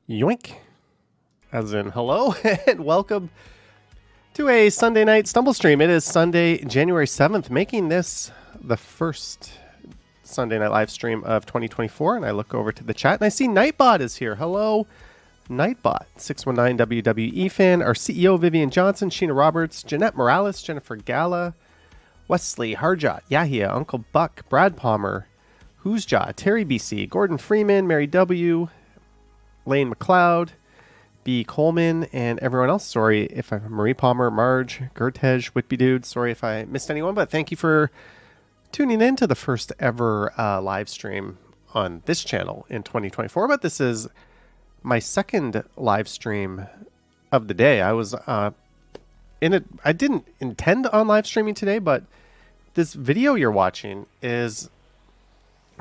Yoink. As in hello and welcome to a Sunday night stumble stream. It is Sunday, January 7th, making this the first Sunday night live stream of 2024. And I look over to the chat and I see Nightbot is here. Hello, Nightbot. 619 WWE fan, our CEO Vivian Johnson, Sheena Roberts, Jeanette Morales, Jennifer Gala, Wesley, Harjot, Yahia, Uncle Buck, Brad Palmer, Who's Jaw, Terry BC, Gordon Freeman, Mary W, Lane McLeod, B. Coleman, and everyone else. Sorry if I'm Marie Palmer, Marge, Gertej, Whitby Dude. Sorry if I missed anyone, but thank you for tuning in to the first ever live stream on this channel in 2024. But this is my second live stream of the day. I was in it. I didn't intend on live streaming today, but this video you're watching is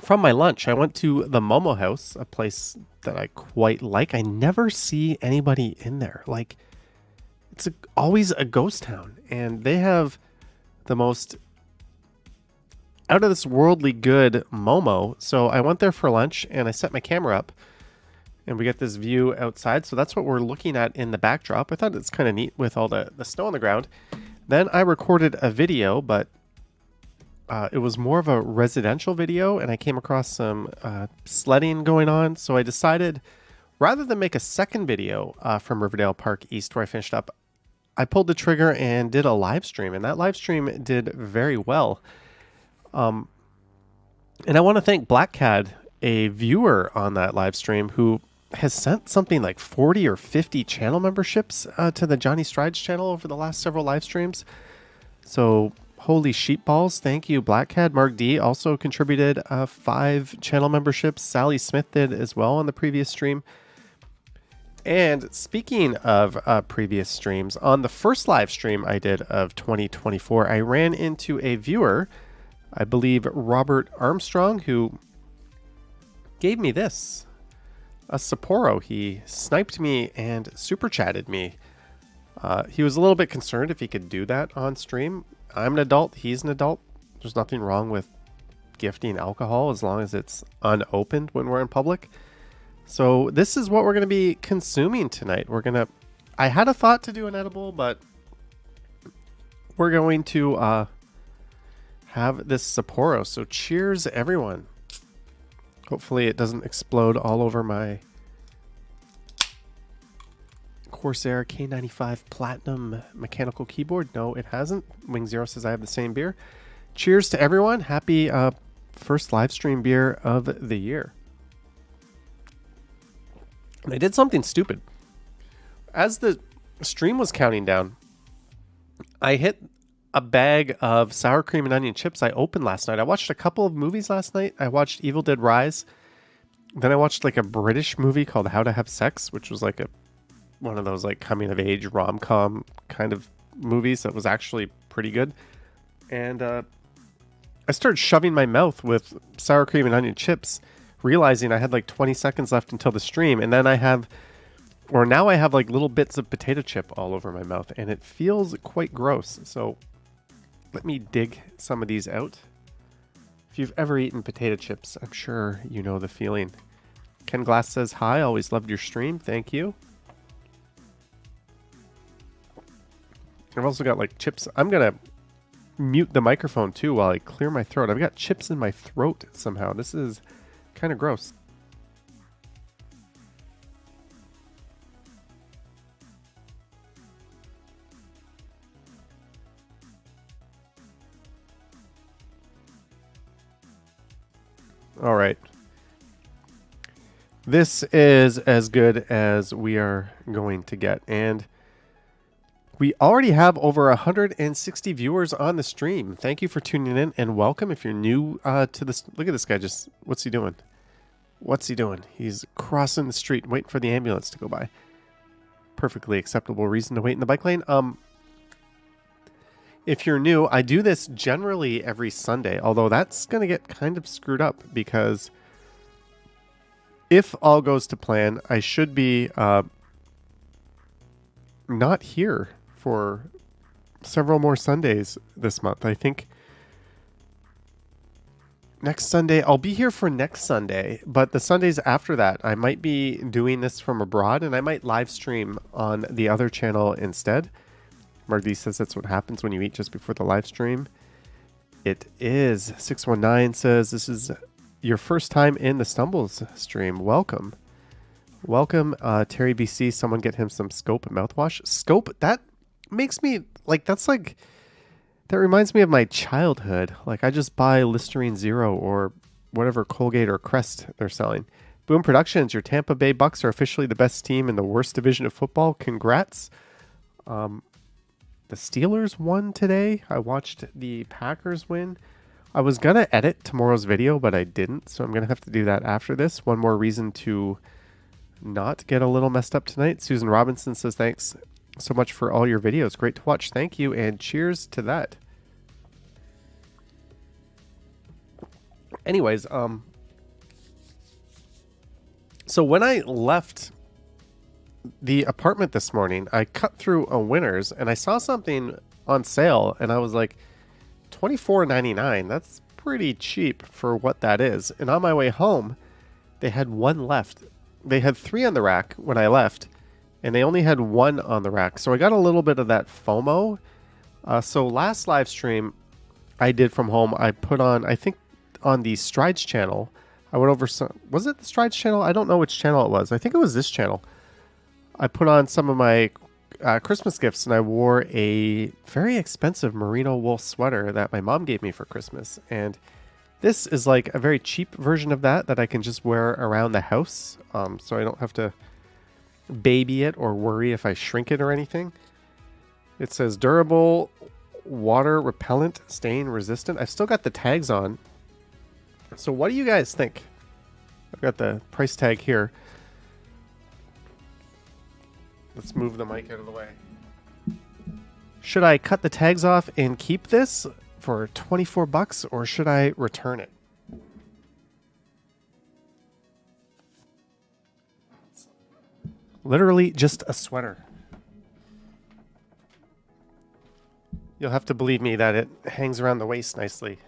from my lunch. I went to the Momo House, a place that I quite like. I never see anybody in there. Like, it's always a ghost town, and they have the most out of this worldly good Momo. So I went there for lunch and I set my camera up and we get this view outside. So that's what we're looking at in the backdrop. I thought it's kind of neat with all the snow on the ground. Then I recorded a video, but it was more of a residential video, and I came across some sledding going on. So I decided, rather than make a second video from Riverdale Park East where I finished up, I pulled the trigger and did a live stream, and that live stream did very well. And I want to thank Black Cat, a viewer on that live stream, who has sent something like 40 or 50 channel memberships to the Johnny Strides channel over the last several live streams. So holy sheep balls. Thank you, Black Cat. Mark D also contributed 5 channel memberships. Sally Smith did as well on the previous stream. And speaking of previous streams, on the first live stream I did of 2024, I ran into a viewer, I believe Robert Armstrong, who gave me this, a Sapporo. He sniped me and super chatted me. He was a little bit concerned if he could do that on stream. I'm an adult. He's an adult. There's nothing wrong with gifting alcohol as long as it's unopened when we're in public. So this is what we're going to be consuming tonight. I had a thought to do an edible, but we're going to have this Sapporo. So cheers, everyone. Hopefully it doesn't explode all over my Corsair K95 Platinum mechanical keyboard. No, it hasn't. Wing Zero says I have the same beer. Cheers to everyone. Happy first live stream beer of the year. And I did something stupid. As the stream was counting down, I hit a bag of sour cream and onion chips I opened last night. I watched a couple of movies last night. I watched Evil Dead Rise. Then I watched like a British movie called How to Have Sex, which was like one of those like coming of age rom-com kind of movies that was actually pretty good. And I started shoving my mouth with sour cream and onion chips, realizing I had like 20 seconds left until the stream. And then now I have like little bits of potato chip all over my mouth, and it feels quite gross. So let me dig some of these out. If you've ever eaten potato chips, I'm sure you know the feeling. Ken Glass says, hi, always loved your stream. Thank you. I've also got like chips. I'm going to mute the microphone too while I clear my throat. I've got chips in my throat somehow. This is kind of gross. All right. This is as good as we are going to get. And we already have over 160 viewers on the stream. Thank you for tuning in and welcome. If you're new to this, look at this guy. What's he doing? What's he doing? He's crossing the street, waiting for the ambulance to go by. Perfectly acceptable reason to wait in the bike lane. If you're new, I do this generally every Sunday, although that's going to get kind of screwed up because if all goes to plan, I should be not here for several more Sundays this month. I think next Sunday, I'll be here for next Sunday, but the Sundays after that, I might be doing this from abroad, and I might live stream on the other channel instead. Marty says that's what happens when you eat just before the live stream. It is. 619 says, this is your first time in the Stumbles stream. Welcome. Welcome, Terry BC. Someone get him some Scope mouthwash. Scope, that makes me, like, that's like, that reminds me of my childhood. Like, I just buy Listerine Zero or whatever Colgate or Crest they're selling. Boom Productions, your Tampa Bay Bucks are officially the best team in the worst division of football. Congrats. The Steelers won today. I watched the Packers win. I was going to edit tomorrow's video, but I didn't, so I'm going to have to do that after this. One more reason to not get a little messed up tonight. Susan Robinson says, thanks so much for all your videos. Great to watch. Thank you, and cheers to that. Anyways, so when I left the apartment this morning, I cut through a Winners and I saw something on sale and I was like, $24.99. That's pretty cheap for what that is. And on my way home, they had one left. They had 3 on the rack when I left and they only had 1 on the rack. So I got a little bit of that FOMO. So last live stream I did from home, I put on, I think on the Strides channel, I went over some, was it the Strides channel? I don't know which channel it was. I think it was this channel. I put on some of my Christmas gifts and I wore a very expensive merino wool sweater that my mom gave me for Christmas. And this is like a very cheap version of that I can just wear around the house. So I don't have to baby it or worry if I shrink it or anything. It says durable, water repellent, stain resistant. I've still got the tags on. So what do you guys think? I've got the price tag here. Let's move the mic out of the way. Should I cut the tags off and keep this for 24 bucks or should I return it? Literally just a sweater. You'll have to believe me that it hangs around the waist nicely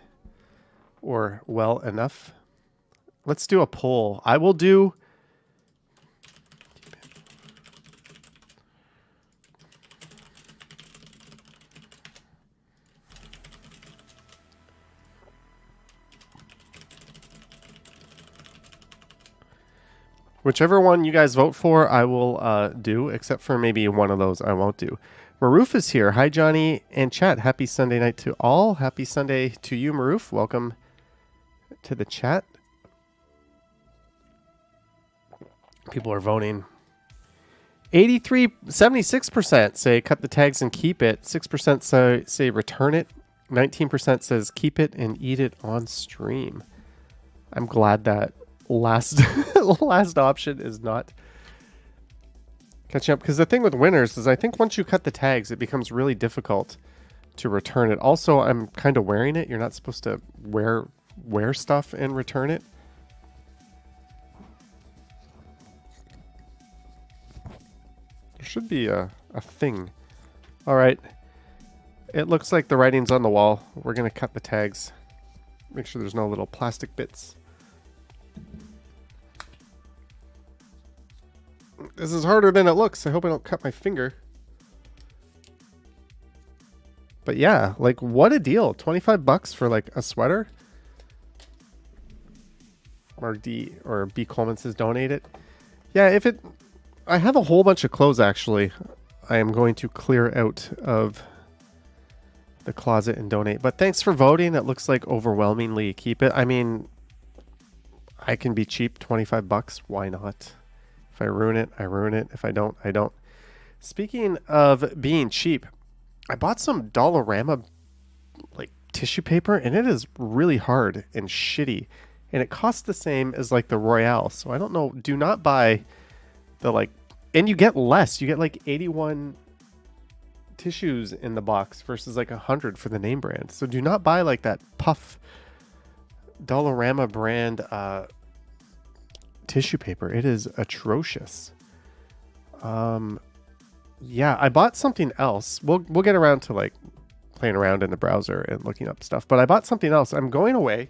or well enough. Let's do a poll. I will do whichever one you guys vote for, I will do, except for maybe one of those I won't do. Maroof is here. Hi, Johnny and chat. Happy Sunday night to all. Happy Sunday to you, Maroof. Welcome to the chat. People are voting. 76% say cut the tags and keep it. 6% say return it. 19% says keep it and eat it on stream. I'm glad that last option is not catching up, because the thing with Winners is I think once you cut the tags it becomes really difficult to return it. Also, I'm kind of wearing it. You're not supposed to wear stuff and return it. There should be a thing. All right, it looks like the writing's on the wall. We're gonna cut the tags, make sure there's no little plastic bits. This is harder than it looks. I hope I don't cut my finger. But yeah, like what a deal. 25 bucks for like a sweater. Mark D or B Coleman says donate it. Yeah, I have a whole bunch of clothes actually. I am going to clear out of the closet and donate. But thanks for voting. It looks like overwhelmingly keep it. I mean, I can be cheap, 25 bucks. Why not? If I ruin it, I ruin it. If I don't, I don't. Speaking of being cheap, I bought some Dollarama like tissue paper and it is really hard and shitty. And it costs the same as like the Royale. So I don't know. Do not buy the like, and you get less. You get like 81 tissues in the box versus like 100 for the name brand. So do not buy like that puff Dollarama brand tissue paper. It is atrocious. Yeah, I bought something else. We'll get around to like playing around in the browser and looking up stuff, but I bought something else. I'm going away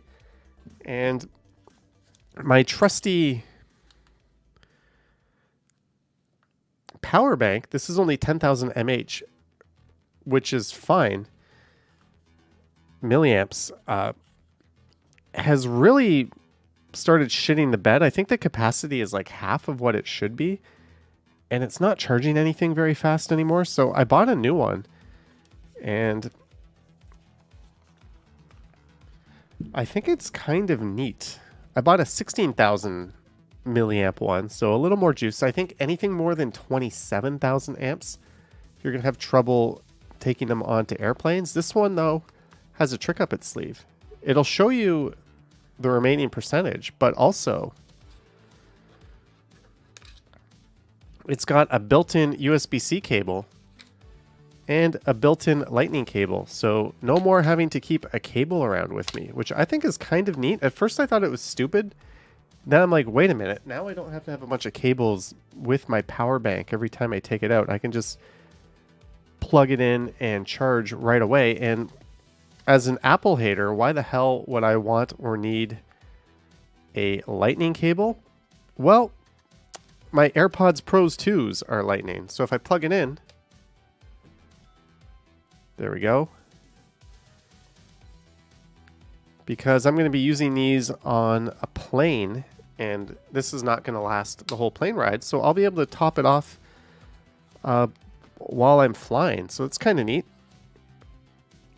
And my trusty power bank, this is only 10,000 mAh, which is fine. Milliamps, has really started shitting the bed. I think the capacity is like half of what it should be, and it's not charging anything very fast anymore. So I bought a new one, and I think it's kind of neat. I bought a 16,000 milliamp one, so a little more juice. I think anything more than 27,000 amps, you're gonna have trouble taking them onto airplanes. This one though has a trick up its sleeve. It'll show you the remaining percentage, but also it's got a built-in USB-C cable and a built-in lightning cable. So no more having to keep a cable around with me, which I think is kind of neat. At first I thought it was stupid. Then I'm like, wait a minute, now I don't have to have a bunch of cables with my power bank every time I take it out. I can just plug it in and charge right away. And as an Apple hater, why the hell would I want or need a lightning cable? Well, my AirPods Pros 2s are lightning. So if I plug it in, there we go. Because I'm going to be using these on a plane, and this is not going to last the whole plane ride. So I'll be able to top it off while I'm flying. So it's kind of neat.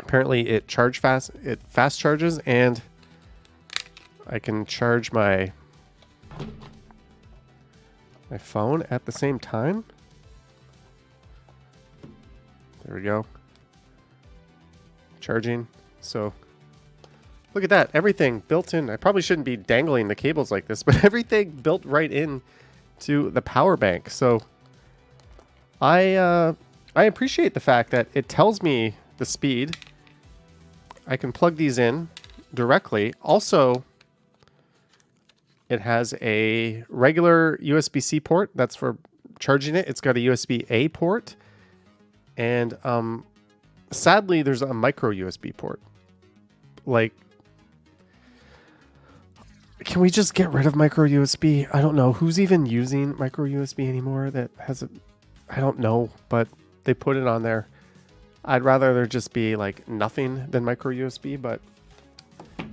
Apparently it fast charges, and I can charge my phone at the same time. There we go. Charging. So look at that. Everything built in. I probably shouldn't be dangling the cables like this, but everything built right in to the power bank. So I appreciate the fact that it tells me the speed. I can plug these in directly. Also, it has a regular USB-C port. That's for charging it. It's got a USB-A port. And sadly, there's a micro USB port. Like, can we just get rid of micro USB? I don't know. Who's even using micro USB anymore that has a... I don't know, but they put it on there. I'd rather there just be like nothing than micro USB, but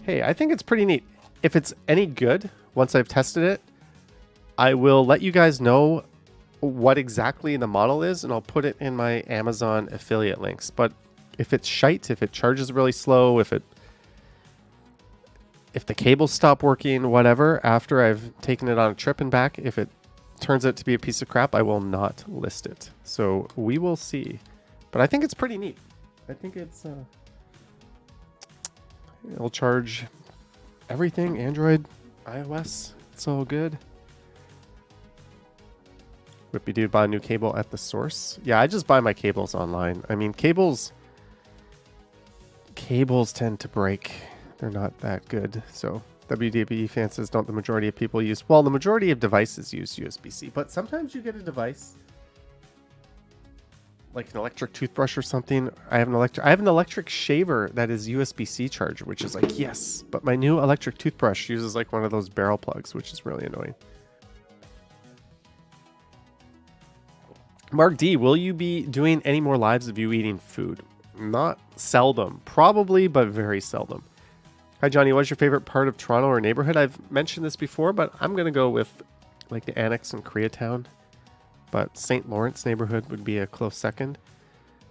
hey, I think it's pretty neat. If it's any good, once I've tested it, I will let you guys know what exactly the model is, and I'll put it in my Amazon affiliate links. But if it's shite, if it charges really slow, if the cables stop working, whatever, after I've taken it on a trip and back, if it turns out to be a piece of crap, I will not list it. So we will see. But I think it's pretty neat. I think it's it'll charge everything, Android, iOS. It's all good. Whippy dude, buy a new cable at the source. Yeah, I just buy my cables online. I mean, cables tend to break. They're not that good. So WDB fan says, don't the majority of people use... Well, the majority of devices use USB-C, but sometimes you get a device like an electric toothbrush or something. I have an electric shaver that is USB-C charger, which is like, yes, but my new electric toothbrush uses like one of those barrel plugs, which is really annoying. Mark D, will you be doing any more lives of you eating food? Not seldom, probably, but very seldom. Hi Johnny, what's your favorite part of Toronto or neighborhood? I've mentioned this before, but I'm going to go with like the Annex in Koreatown. But St. Lawrence neighborhood would be a close second.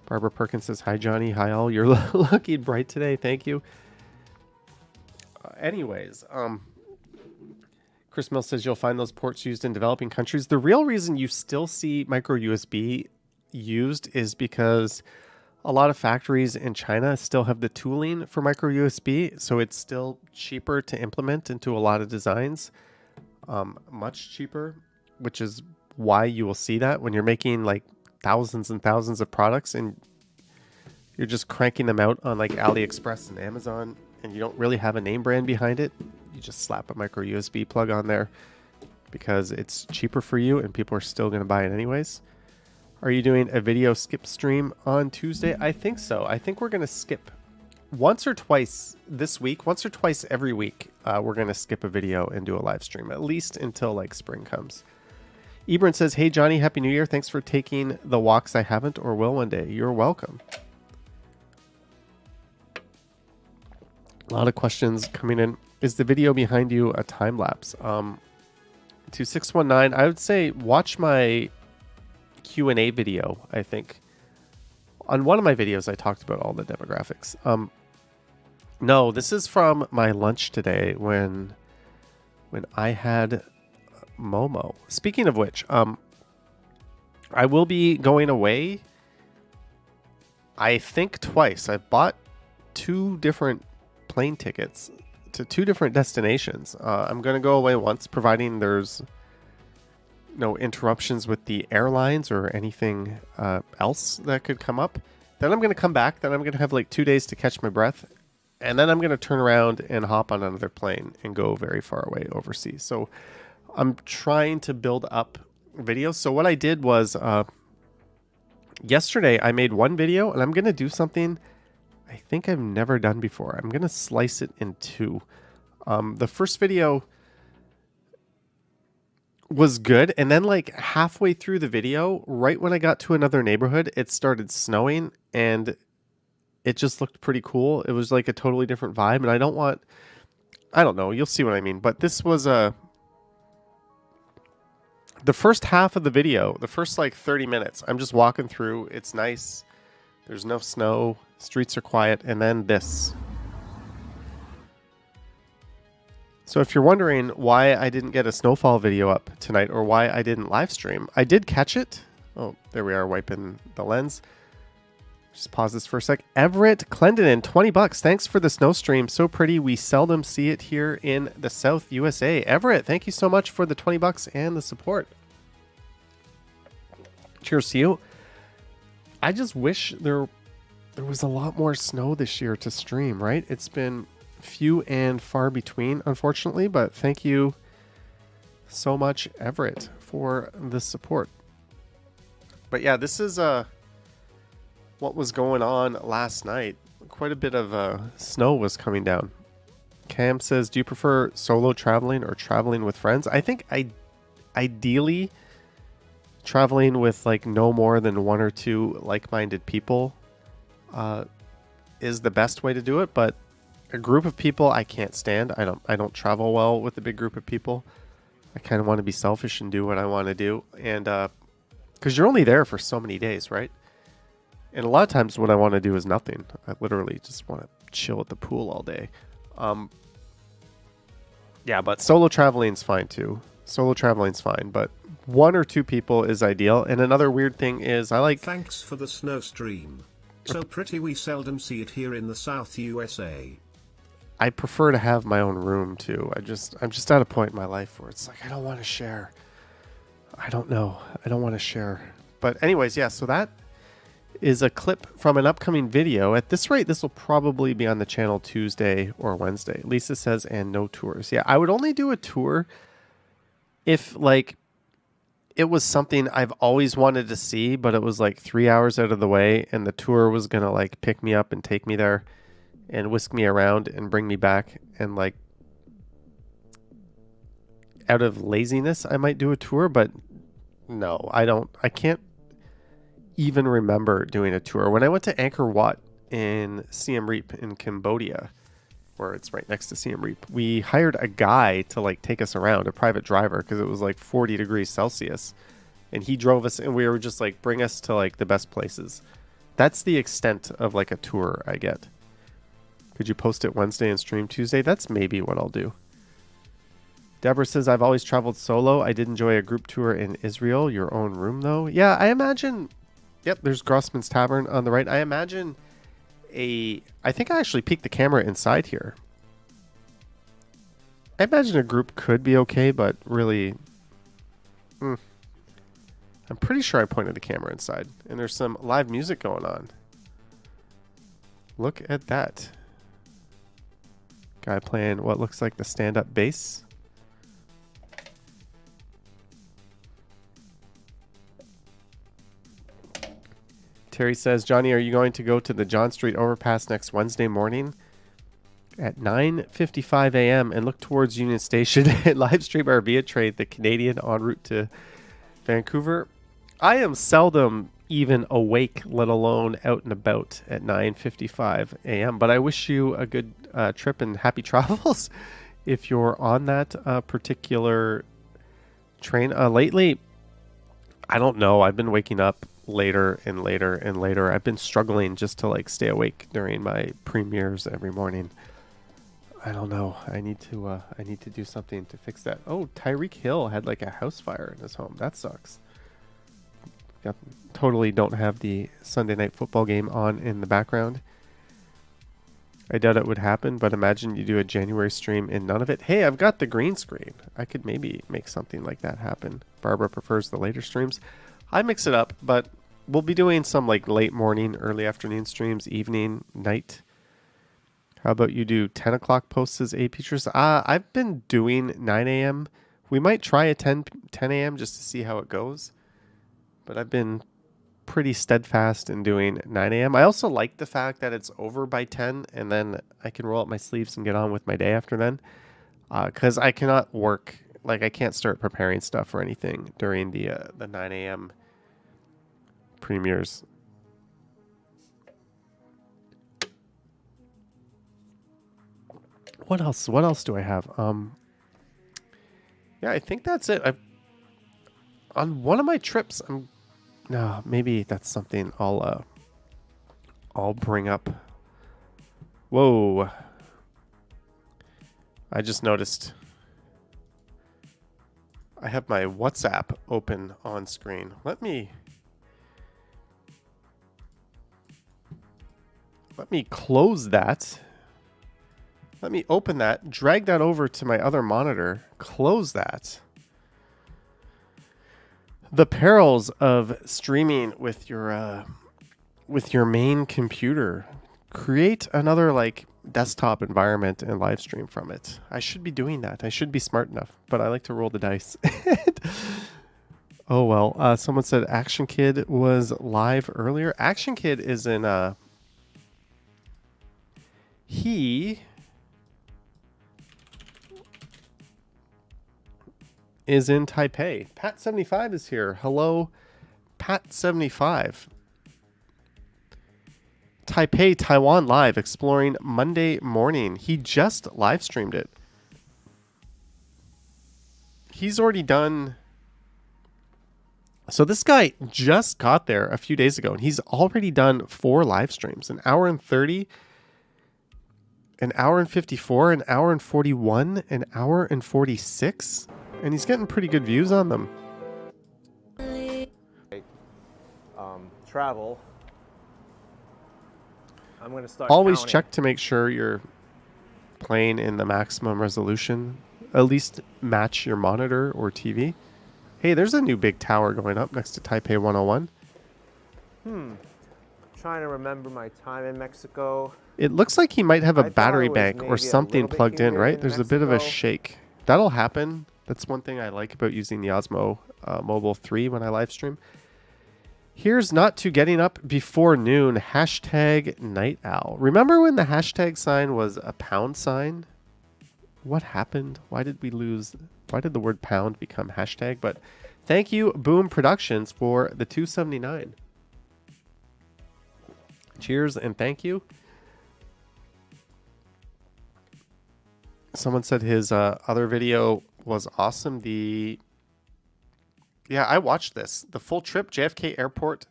Barbara Perkins says, hi Johnny, hi all. You're looking bright today, thank you. Anyways, Chris Mill says you'll find those ports used in developing countries. The real reason you still see micro USB used is because a lot of factories in China still have the tooling for micro USB, so it's still cheaper to implement into a lot of designs. Much cheaper, which is why you will see that when you're making like thousands and thousands of products and you're just cranking them out on like AliExpress and Amazon, and you don't really have a name brand behind it. You just slap a micro USB plug on there because it's cheaper for you and people are still going to buy it anyways. Are you doing a video skip stream on Tuesday? I think so. I think we're going to skip once or twice this week, once or twice every week, we're going to skip a video and do a live stream, at least until like spring comes. Ebron says, hey, Johnny, Happy New Year. Thanks for taking the walks I haven't or will one day. You're welcome. A lot of questions coming in. Is the video behind you a time lapse? To 619, I would say watch my Q&A video, I think. On one of my videos, I talked about all the demographics. No, this is from my lunch today when I had Momo. Speaking of which, I will be going away, I think twice. I bought 2 different plane tickets to 2 different destinations. I'm going to go away once, providing there's no interruptions with the airlines or anything else that could come up. Then I'm going to come back. Then I'm going to have like 2 days to catch my breath. And then I'm going to turn around and hop on another plane and go very far away overseas. So I'm trying to build up videos. So what I did was yesterday I made one video, and I'm going to do something I think I've never done before. I'm going to slice it in 2. The first video was good, and then like halfway through the video, right when I got to another neighborhood, it started snowing, and it just looked pretty cool. It was like a totally different vibe, and I don't know, you'll see what I mean. But this was the first half of the video, the first like 30 minutes, I'm just walking through. It's nice. There's no snow. Streets are quiet. And then this. So if you're wondering why I didn't get a snowfall video up tonight or why I didn't live stream, I did catch it. Oh, there we are, wiping the lens. Just pause this for a sec. Everett Clendenin, $20. Thanks for the snow stream. So pretty. We seldom see it here in the South USA. Everett, thank you so much for the $20 and the support. Cheers to you. I just wish there was a lot more snow this year to stream, right? It's been few and far between, unfortunately, but thank you so much, Everett, for the support. But yeah, this is what was going on last night. Quite a bit of snow was coming down. Cam says, do you prefer solo traveling or traveling with friends? I think ideally traveling with like no more than 1 or 2 like-minded people is the best way to do it, but a group of people I can't stand. I don't travel well with a big group of people. I kind of want to be selfish and do what I want to do, and because you're only there for so many days, right? And a lot of times what I want to do is nothing. I literally just want to chill at the pool all day. Yeah, but solo traveling's fine too. Solo traveling's fine, but 1 or 2 people is ideal. And another weird thing is I like... Thanks for the snow stream. So pretty, we seldom see it here in the South USA. I prefer to have my own room too. I'm just at a point in my life where it's like I don't want to share. I don't know. I don't want to share. But anyways, yeah, so that is a clip from an upcoming video. At this rate, this will probably be on the channel Tuesday or Wednesday. Lisa says, and no tours. Yeah, I would only do a tour if like it was something I've always wanted to see, but it was like 3 hours out of the way, and the tour was going to like pick me up and take me there and whisk me around and bring me back. And like out of laziness, I might do a tour, but no, I can't even remember doing a tour. When I went to Angkor Wat in Siem Reap in Cambodia, where it's right next to Siem Reap, we hired a guy to like take us around, a private driver, because it was like 40 degrees Celsius, and he drove us, and we were just like, bring us to like the best places. That's the extent of like a tour I get. Could you post it Wednesday and stream Tuesday? That's maybe what I'll do. Deborah says, I've always traveled solo. I did enjoy a group tour in Israel. Your own room though? Yeah, I imagine. Yep, there's Grossman's Tavern on the right. I imagine I think I actually peeked the camera inside here. I imagine a group could be okay, but really, I'm pretty sure I pointed the camera inside. And there's some live music going on. Look at that. Guy playing what looks like the stand-up bass. Terry says, Johnny, are you going to go to the John Street overpass next Wednesday morning at 9:55 a.m. and look towards Union Station and live stream our via trade, the Canadian en route to Vancouver? I am seldom even awake, let alone out and about at 9:55 a.m. But I wish you a good trip and happy travels if you're on that particular train. Lately, I don't know. I've been waking up later and later and later. I've been struggling just to like stay awake during my premieres every morning. I don't know. I need to do something to fix that. Oh, Tyreek Hill had like a house fire in his home. That sucks. Totally don't have the Sunday night football game on in the background. I doubt it would happen, but imagine you do a January stream and none of it. Hey, I've got the green screen. I could maybe make something like that happen. Barbara prefers the later streams. I mix it up, but we'll be doing some like late morning, early afternoon streams, evening, night. How about you do 10 o'clock posts as AP Teachers? I've been doing 9 a.m. We might try a 10 a.m. just to see how it goes. But I've been pretty steadfast in doing 9 a.m. I also like the fact that it's over by 10 and then I can roll up my sleeves and get on with my day after then. Because I cannot work, like I can't start preparing stuff or anything during the 9 a.m. premieres. What else? What else do I have? Yeah, I think that's it. On one of my trips, no, maybe that's something I'll bring up. Whoa. I just noticed I have my WhatsApp open on screen. Let me close that. Let me open that, drag that over to my other monitor, close that. The perils of streaming with your main computer. Create another like desktop environment and live stream from it. I should be doing that. I should be smart enough, but I like to roll the dice. Oh well. Someone said Action Kid was live earlier. Action Kid is in he is in Taipei. Pat75 is here. Hello, Pat75. Taipei, Taiwan live, exploring Monday morning. He just live streamed it. He's already done. So this guy just got there a few days ago, and he's already done 4 live streams. An hour and 30, an hour and 54, an hour and 41, an hour and 46. And he's getting pretty good views on them. Travel. I'm going to start Always counting. check to make sure you're playing in the maximum resolution. At least match your monitor or TV. Hey, there's a new big tower going up next to Taipei 101. Trying to remember my time in Mexico. It looks like he might have a I thought battery it was bank or maybe a something little bit plugged in, humid right? in There's a bit of a Mexico. shake. That'll happen. That's one thing I like about using the Osmo Mobile 3 when I live stream. Here's not to getting up before noon. Hashtag night owl. Remember when the hashtag sign was a pound sign? What happened? Why did we lose? Why did the word pound become hashtag? But thank you, Boom Productions, for the 279. Cheers and thank you. Someone said his other video was awesome. Yeah, I watched this. The full trip, JFK Airport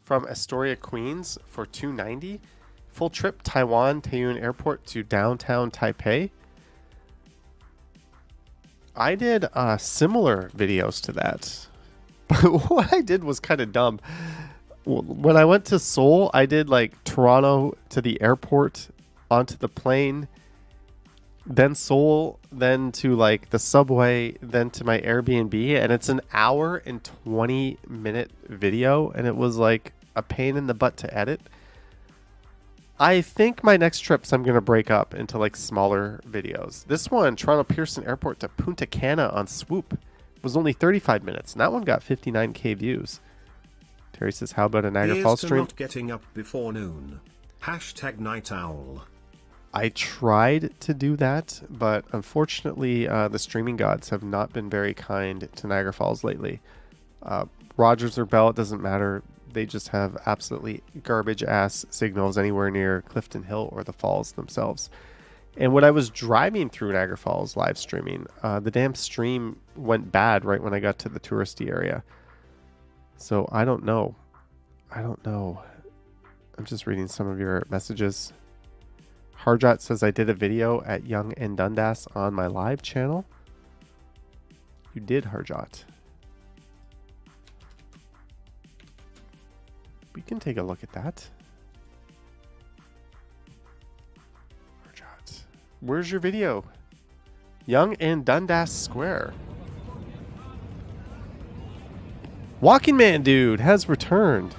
from Astoria, Queens for $290. Full trip, Taiwan, Taiyuan Airport to downtown Taipei. I did similar videos to that. But what I did was kind of dumb. When I went to Seoul, I did like Toronto to the airport, onto the plane, then Seoul, then to like the subway, then to my Airbnb, and it's an hour and 20-minute video, and it was like a pain in the butt to edit. I think my next trips I'm going to break up into like smaller videos. This one, Toronto Pearson Airport to Punta Cana on Swoop, was only 35 minutes, and that one got 59k views. Terry says, how about a Niagara Here's Falls to stream? not getting up before noon. Hashtag night owl. I tried to do that, but unfortunately, the streaming gods have not been very kind to Niagara Falls lately. Rogers or Bell, it doesn't matter. They just have absolutely garbage-ass signals anywhere near Clifton Hill or the falls themselves. And when I was driving through Niagara Falls live streaming, the damn stream went bad right when I got to the touristy area. So I don't know. I'm just reading some of your messages. Harjot says, I did a video at Young and Dundas on my live channel. You did, Harjot. We can take a look at that. Harjot. Where's your video? Young and Dundas Square. Walking Man Dude has returned.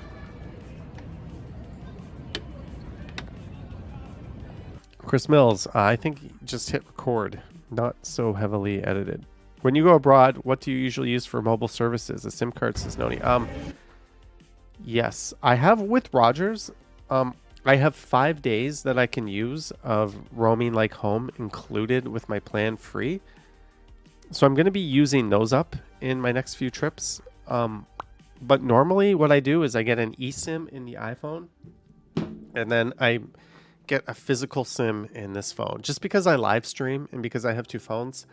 Chris Mills, I think just hit record, not so heavily edited. When you go abroad, what do you usually use for mobile services? A SIM card, says Noni. Yes, I have with Rogers. I have 5 days that I can use of roaming like home included with my plan free. So I'm going to be using those up in my next few trips. But normally what I do is I get an eSIM in the iPhone and then I get a physical SIM in this phone. Just because I live stream and because I have two phones,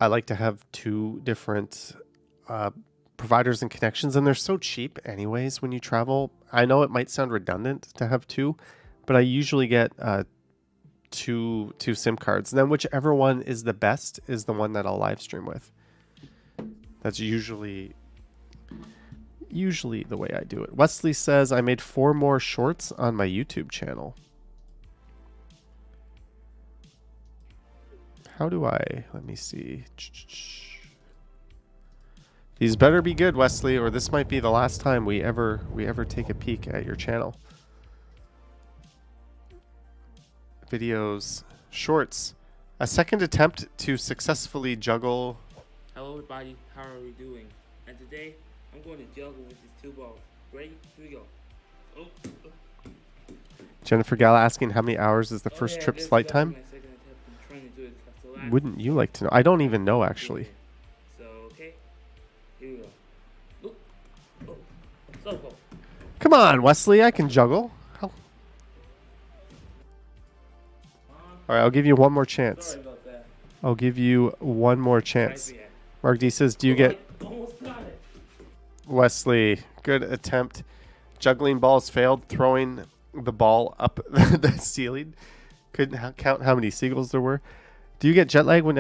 I like to have two different providers and connections, and they're so cheap anyways when you travel. I know it might sound redundant to have two, but I usually get two SIM cards, and then whichever one is the best is the one that I'll live stream with. That's usually the way I do it. Wesley says, I made 4 more shorts on my YouTube channel. How do I? Let me see. These better be good, Wesley, or this might be the last time we ever take a peek at your channel. Videos, shorts. A second attempt to successfully juggle. Hello everybody, how are we doing? And today, I'm going to juggle with these 2 balls. Ready? Here we go. Oh. Jennifer Gala asking how many hours is the first trip's flight time? Wouldn't you like to know? I don't even know, actually. So, okay. Here we go. Oh. So. Come on, Wesley, I can juggle. All right, I'll give you one more chance. Sorry about that. I'll give you one more chance. Mark D says, do you get... Almost got it. Wesley, good attempt. Juggling balls failed. Throwing the ball up the ceiling. Couldn't count how many seagulls there were. Do you get jet lag when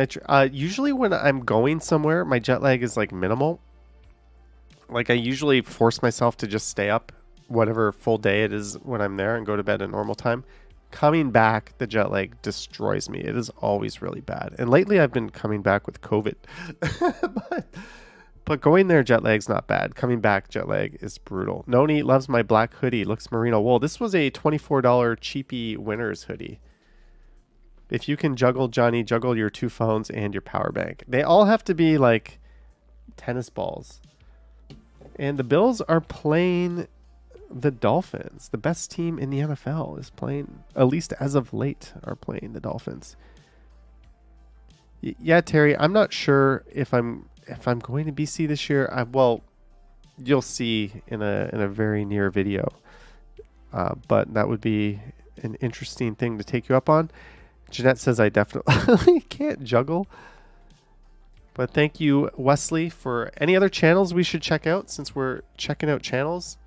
usually when I'm going somewhere, my jet lag is like minimal. Like I usually force myself to just stay up whatever full day it is when I'm there and go to bed at normal time. Coming back, the jet lag destroys me. It is always really bad. And lately I've been coming back with COVID. but going there, jet lag's not bad. Coming back, jet lag is brutal. Noni loves my black hoodie. Looks merino wool. This was a $24 cheapy winner's hoodie. If you can juggle, Johnny, juggle your 2 phones and your power bank. They all have to be like tennis balls. And the Bills are playing the Dolphins. The best team in the NFL is playing, at least as of late, are playing the Dolphins. Yeah, Terry, I'm not sure if I'm going to BC this year. Well, you'll see in a very near video. But that would be an interesting thing to take you up on. Jeanette says I definitely can't juggle. But thank you, Wesley, for any other channels we should check out since we're checking out channels.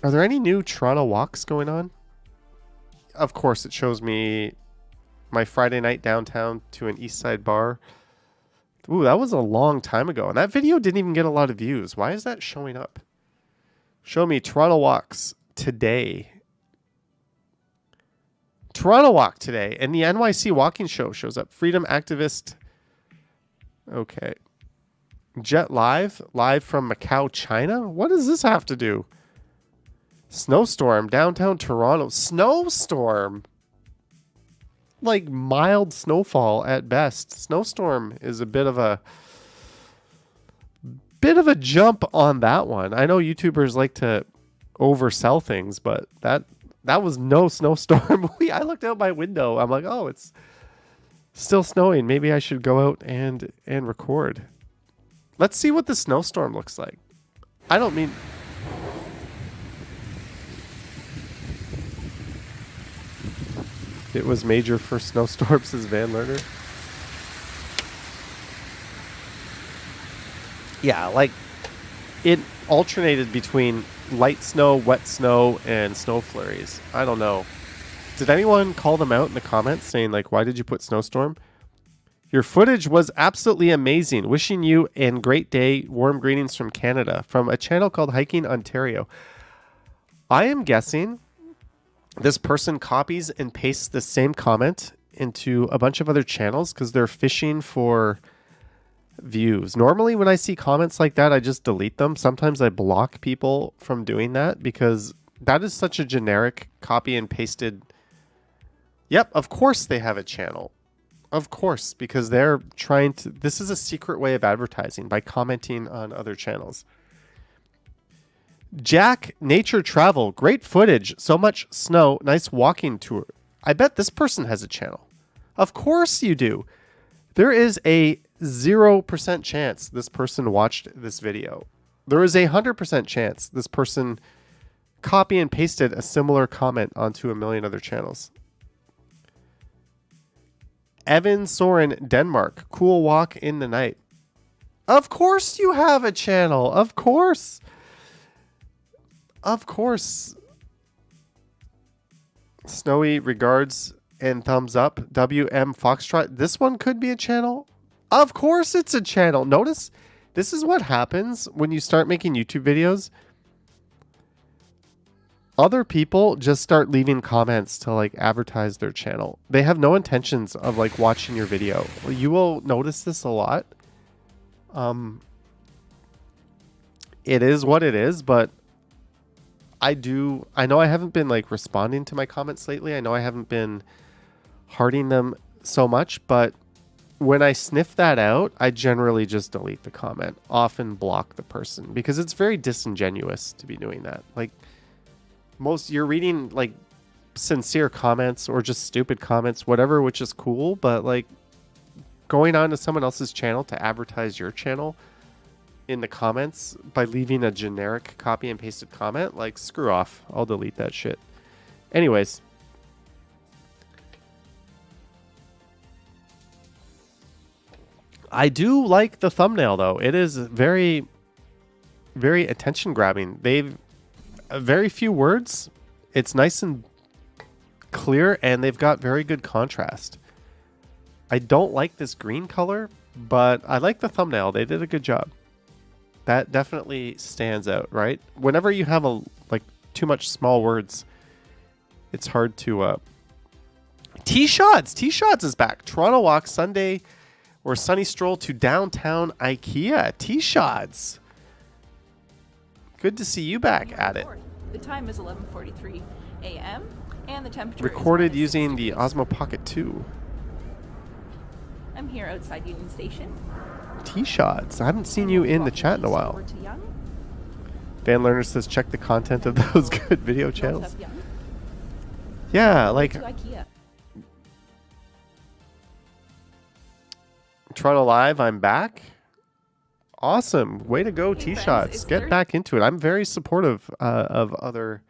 Are there any new Toronto walks going on? Of course, it shows me my Friday night downtown to an East Side bar. Ooh, that was a long time ago. And that video didn't even get a lot of views. Why is that showing up? Show me Toronto walks today. Toronto walk today. And the NYC walking show shows up. Freedom activist. Okay. Jet live from Macau, China. What does this have to do? Snowstorm, downtown Toronto. Snowstorm. Like mild snowfall at best. Snowstorm is a bit of a bit of a jump on that one. I know YouTubers like to oversell things, but that was no snowstorm. I looked out my window. I'm like, oh, it's still snowing. Maybe I should go out and record. Let's see what the snowstorm looks like. I don't mean... It was major for snowstorms, says Van Lerner. Yeah, like it alternated between light snow, wet snow, and snow flurries. I don't know. Did anyone call them out in the comments saying, like, why did you put snowstorm? Your footage was absolutely amazing. Wishing you a great day. Warm greetings from Canada, from a channel called Hiking Ontario. I am guessing this person copies and pastes the same comment into a bunch of other channels because they're fishing for views. Normally when I see comments like that, I just delete them. Sometimes I block people from doing that because that is such a generic copy and pasted. Yep, of course they have a channel. Of course, because they're trying to... This is a secret way of advertising by commenting on other channels. Jack Nature Travel. Great footage. So much snow. Nice walking tour. I bet this person has a channel. Of course you do. There is a 0% chance this person watched this video. There is a 100% chance this person copy and pasted a similar comment onto a million other channels. Evan Soren, Denmark. Cool walk in the night. Of course you have a channel. Of course. Of course. Snowy regards and thumbs up. WM Foxtrot. This one could be a channel. Of course it's a channel. Notice, this is what happens when you start making YouTube videos. Other people just start leaving comments to like advertise their channel. They have no intentions of like watching your video. You will notice this a lot. It is what it is, but I know I haven't been like responding to my comments lately. I know I haven't been hearting them so much, but when I sniff that out, I generally just delete the comment, often block the person because it's very disingenuous to be doing that. Like you're reading like sincere comments or just stupid comments, whatever, which is cool, but like going on to someone else's channel to advertise your channel in the comments by leaving a generic copy and pasted comment, like screw off. I'll delete that shit. Anyways. I do like the thumbnail though. It is very, very attention grabbing. They've very few words. It's nice and clear and they've got very good contrast. I don't like this green color, but I like the thumbnail. They did a good job. That definitely stands out, right? Whenever you have too much small words, it's hard to T-Shots is back. Toronto Walk Sunday or sunny stroll to downtown IKEA. T-Shots. Good to see you back at it. The time is 11:43 a.m. and the temperature recorded is using the -6 Osmo Pocket 2. I'm here outside Union Station. T-Shots. I haven't seen you in the chat in a while. Over to Yonge. Van Lerner says check the content of those good video North channels. of Yonge. Yeah, like To IKEA. Toronto Live, I'm back. Awesome. Way to go, Hey, T-Shots. friends, it's Get back into it. I'm very supportive of other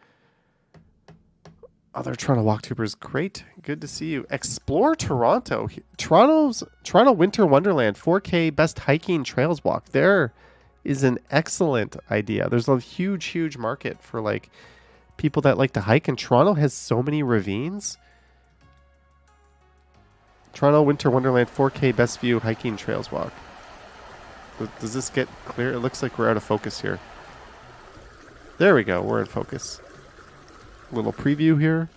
Toronto Walktubers. Great. Good to see you. Explore Toronto. Toronto Winter Wonderland 4K Best Hiking Trails Walk. There is an excellent idea. There's a huge market for like people that like to hike, and Toronto has so many ravines. Toronto Winter Wonderland 4K Best View Hiking Trails Walk. Does this get clear? It looks like we're out of focus here. There we go. We're in focus. Little preview here.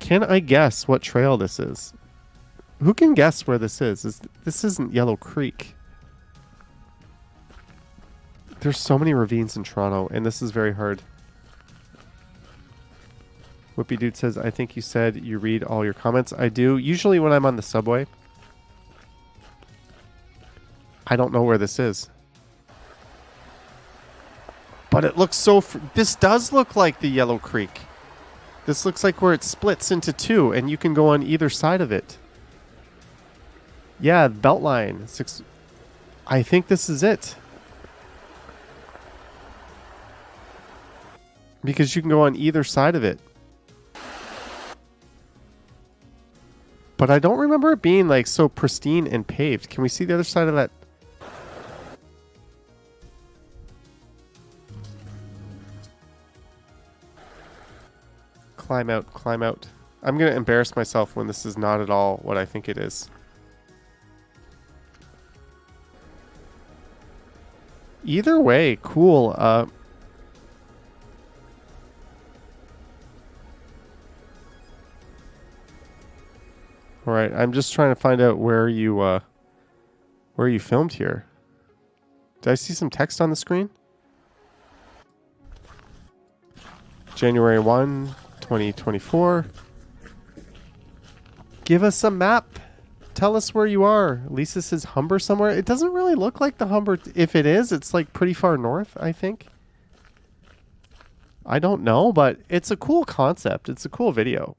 Can I guess what trail this is? Who can guess where this is? This isn't Yellow Creek. There's so many ravines in Toronto, and this is very hard. Whippy Dude says, I think you said you read all your comments. I do. Usually when I'm on the subway. I don't know where this is. But it looks so... This does look like the Yellow Creek. This looks like where it splits into two, and you can go on either side of it. Yeah, Beltline. I think this is it. Because you can go on either side of it. But I don't remember it being like so pristine and paved. Can we see the other side of that? Climb out, climb out. I'm going to embarrass myself when this is not at all what I think it is. Either way, cool. All right, I'm just trying to find out where you filmed here. Did I see some text on the screen? January 1, 2024. Give us a map. Tell us where you are. Lisa says Humber somewhere. It doesn't really look like the Humber. If it is, it's like pretty far north, I think. I don't know, but it's a cool concept. It's a cool video.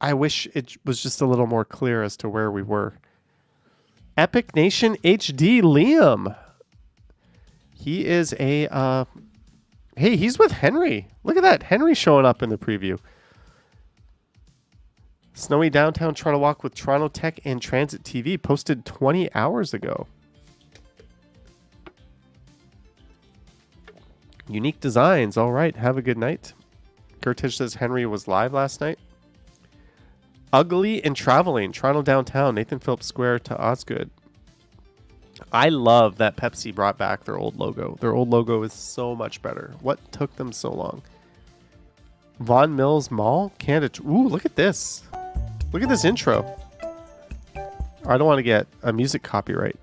I wish it was just a little more clear as to where we were. Epic Nation HD Liam. He is a... hey, he's with Henry. Look at that. Henry showing up in the preview. Snowy Downtown Toronto Walk with Toronto Tech and Transit TV posted 20 hours ago. Unique designs. All right. Have a good night. Gertish says Henry was live last night. Ugly and Traveling. Toronto Downtown. Nathan Phillips Square to Osgood. I love that Pepsi brought back their old logo. Their old logo is so much better. What took them so long? Vaughan Mills Mall? Canada. Ooh, look at this. Look at this intro. I don't want to get a music copyright.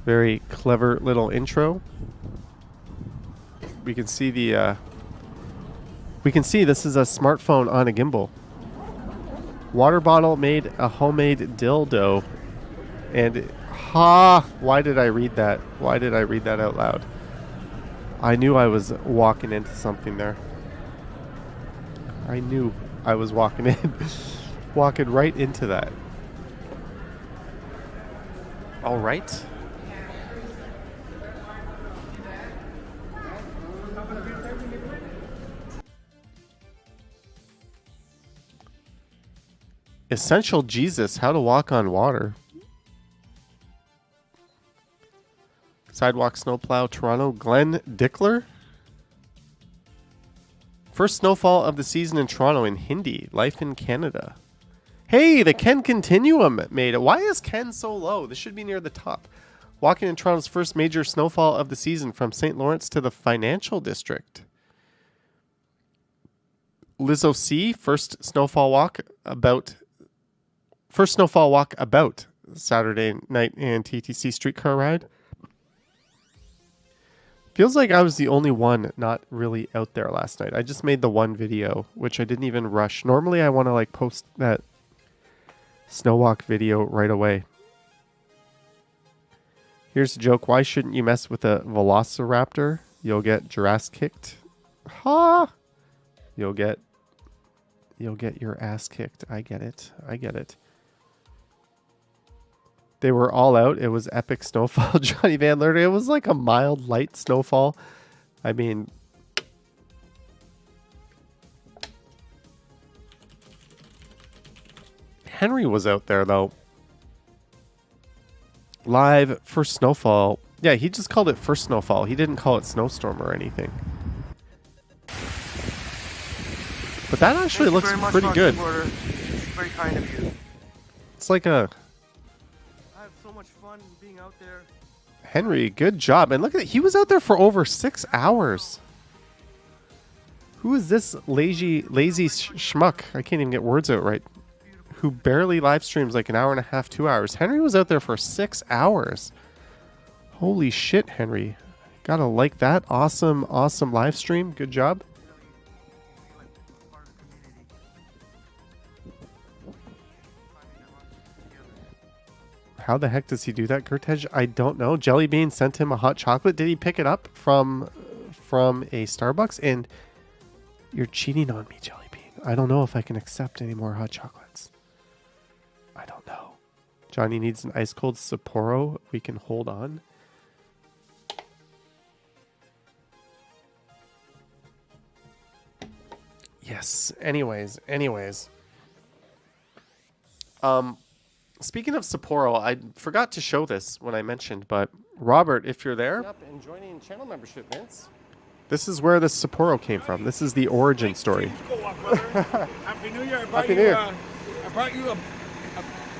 Very clever little intro. We can see the... we can see this is a smartphone on a gimbal. Water bottle made a homemade dildo. And... why did I read that? Why did I read that out loud? I knew I was walking into something there. I knew I was walking in. Walking right into that. All right. Essential Jesus, how to walk on water. Sidewalk snowplow, Toronto, Glenn Dickler. First snowfall of the season in Toronto in Hindi, life in Canada. Hey, the Ken Continuum made it. Why is Ken so low? This should be near the top. Walking in Toronto's first major snowfall of the season from St. Lawrence to the Financial District. Lizzo C, first snowfall walk about Saturday night and TTC streetcar ride. Feels like I was the only one not really out there last night. I just made the one video, which I didn't even rush. Normally I want to like post that snow walk video right away. Here's a joke. Why shouldn't you mess with a velociraptor? You'll get Jurassic kicked. Ha! You'll get your ass kicked. I get it. I get it. They were all out. It was epic snowfall. Johnny Van Lerner. It was like a mild, light snowfall. I mean, Henry was out there though. Live first snowfall. Yeah, he just called it first snowfall. He didn't call it snowstorm or anything. But that actually looks pretty good. Very kind of you. It's like a... I have so much fun being out there. Henry, good job. And look at it. He was out there for over 6 hours. Who is this lazy schmuck? I can't even get words out right. Who barely live streams like an hour and a half, 2 hours. Henry was out there for 6 hours. Holy shit, Henry. Gotta like that. Awesome, awesome live stream. Good job. How the heck does he do that, Gertej? I don't know. Jellybean sent him a hot chocolate. Did he pick it up from a Starbucks? And you're cheating on me, Jellybean. I don't know if I can accept any more hot chocolates. I don't know. Johnny needs an ice cold Sapporo. We can hold on. Yes. Anyways. Speaking of Sapporo, I forgot to show this when I mentioned, but Robert, if you're there, and joining channel membership, Vince. This is where the Sapporo came from. This is the origin story. Happy New Year! Happy New Year! I brought you a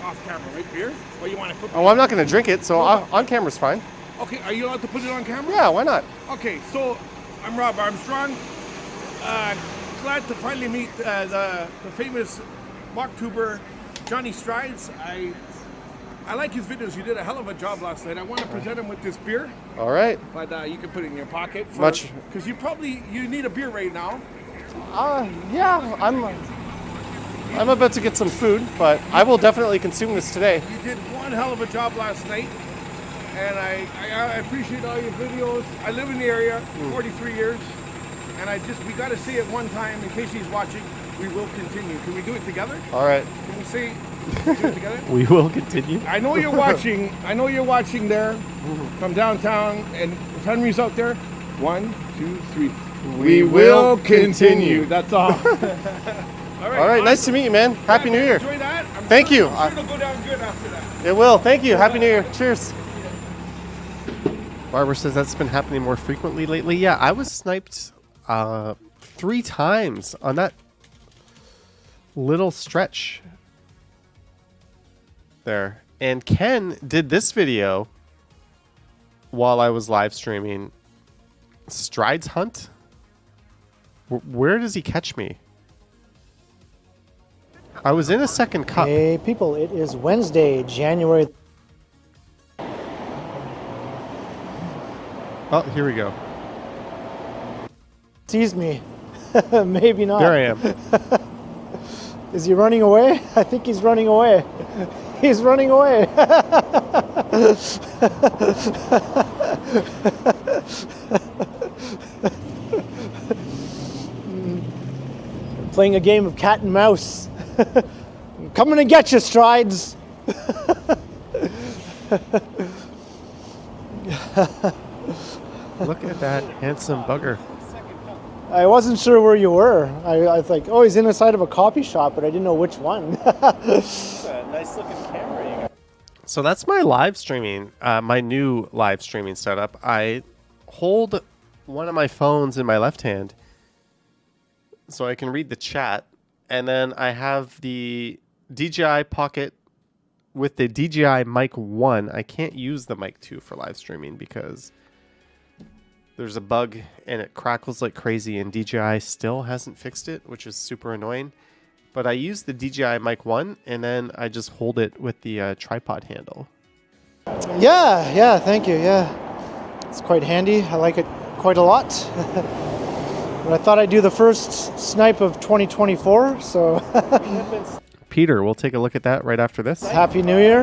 off camera, right? Beer? What you want to put? Oh, I'm not going to drink it, so on camera's fine. Okay, are you allowed to put it on camera? Yeah, why not? Okay, so I'm Rob Armstrong. Glad to finally meet the famous mocktuber Johnny Strides. I like his videos. You did a hell of a job last night. I want to present him with this beer, All right. but you can put it in your pocket. Much- Because you need a beer right now. Yeah, I'm about to get some food, but I will definitely consume this today. You did one hell of a job last night, and I appreciate all your videos. I live in the area, 43 years, and we got to say it one time in case he's watching. We will continue. Can we do it together? All right. Can we say do it together? We will continue. I know you're watching. I know you're watching there from downtown, and if Henry's out there, 1, 2, 3. We will continue. That's all. All right, nice to meet you, man. Happy New Year. Enjoy that. Thank you. I'm sure it'll go down good after that. It will. Thank you. Happy New Year. Cheers. Barbara says that's been happening more frequently lately. Yeah, I was sniped 3 times on that little stretch there. And Ken did this video while I was live streaming. Strides Hunt? Where does he catch me? I was in a second cup. Hey people, it is Wednesday, January. Oh, here we go. Sees me. Maybe not. There I am. Is he running away? I think he's running away. He's running away. Playing a game of cat and mouse. I'm coming to get you, Strides. Look at that handsome bugger. I wasn't sure where you were. I was like, oh, he's inside of a coffee shop, but I didn't know which one. Nice looking camera you got. So that's my live streaming, my new live streaming setup. I hold one of my phones in my left hand so I can read the chat, and then I have the DJI Pocket with the DJI Mic 1. I can't use the Mic 2 for live streaming because there's a bug and it crackles like crazy, and DJI still hasn't fixed it, which is super annoying. But I use the DJI Mic 1, and then I just hold it with the tripod handle. Yeah, thank you. Yeah, it's quite handy. I like it quite a lot. But I thought I'd do the first snipe of 2024, so Peter, we'll take a look at that right after this. Happy New Year.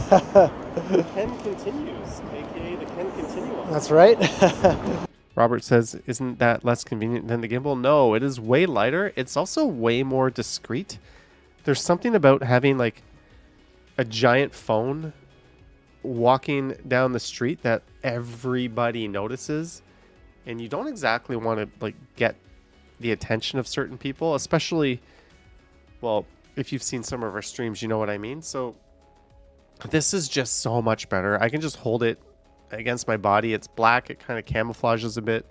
The Ken continues, aka the Ken continuum. That's right. Robert says, isn't that less convenient than the gimbal? No, it is way lighter. It's also way more discreet. There's something about having like a giant phone walking down the street that everybody notices, and you don't exactly want to like get the attention of certain people, especially, well, if you've seen some of our streams, you know what I mean. So this is just so much better. I can just hold it against my body. It's black. It kind of camouflages a bit.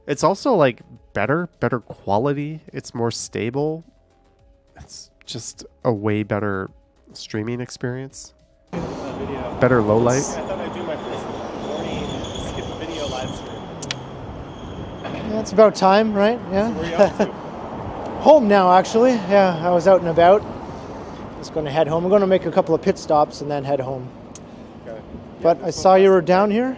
It's also like better quality. It's more stable. It's just a way better streaming experience. Better low light. I thought I'd do my first morning skip video live stream. Yeah, it's about time, right? Yeah. Where are you up to? Home now, actually. Yeah, I was out and about. Just going to head home. I'm going to make a couple of pit stops and then head home. Okay. But I saw you were down here.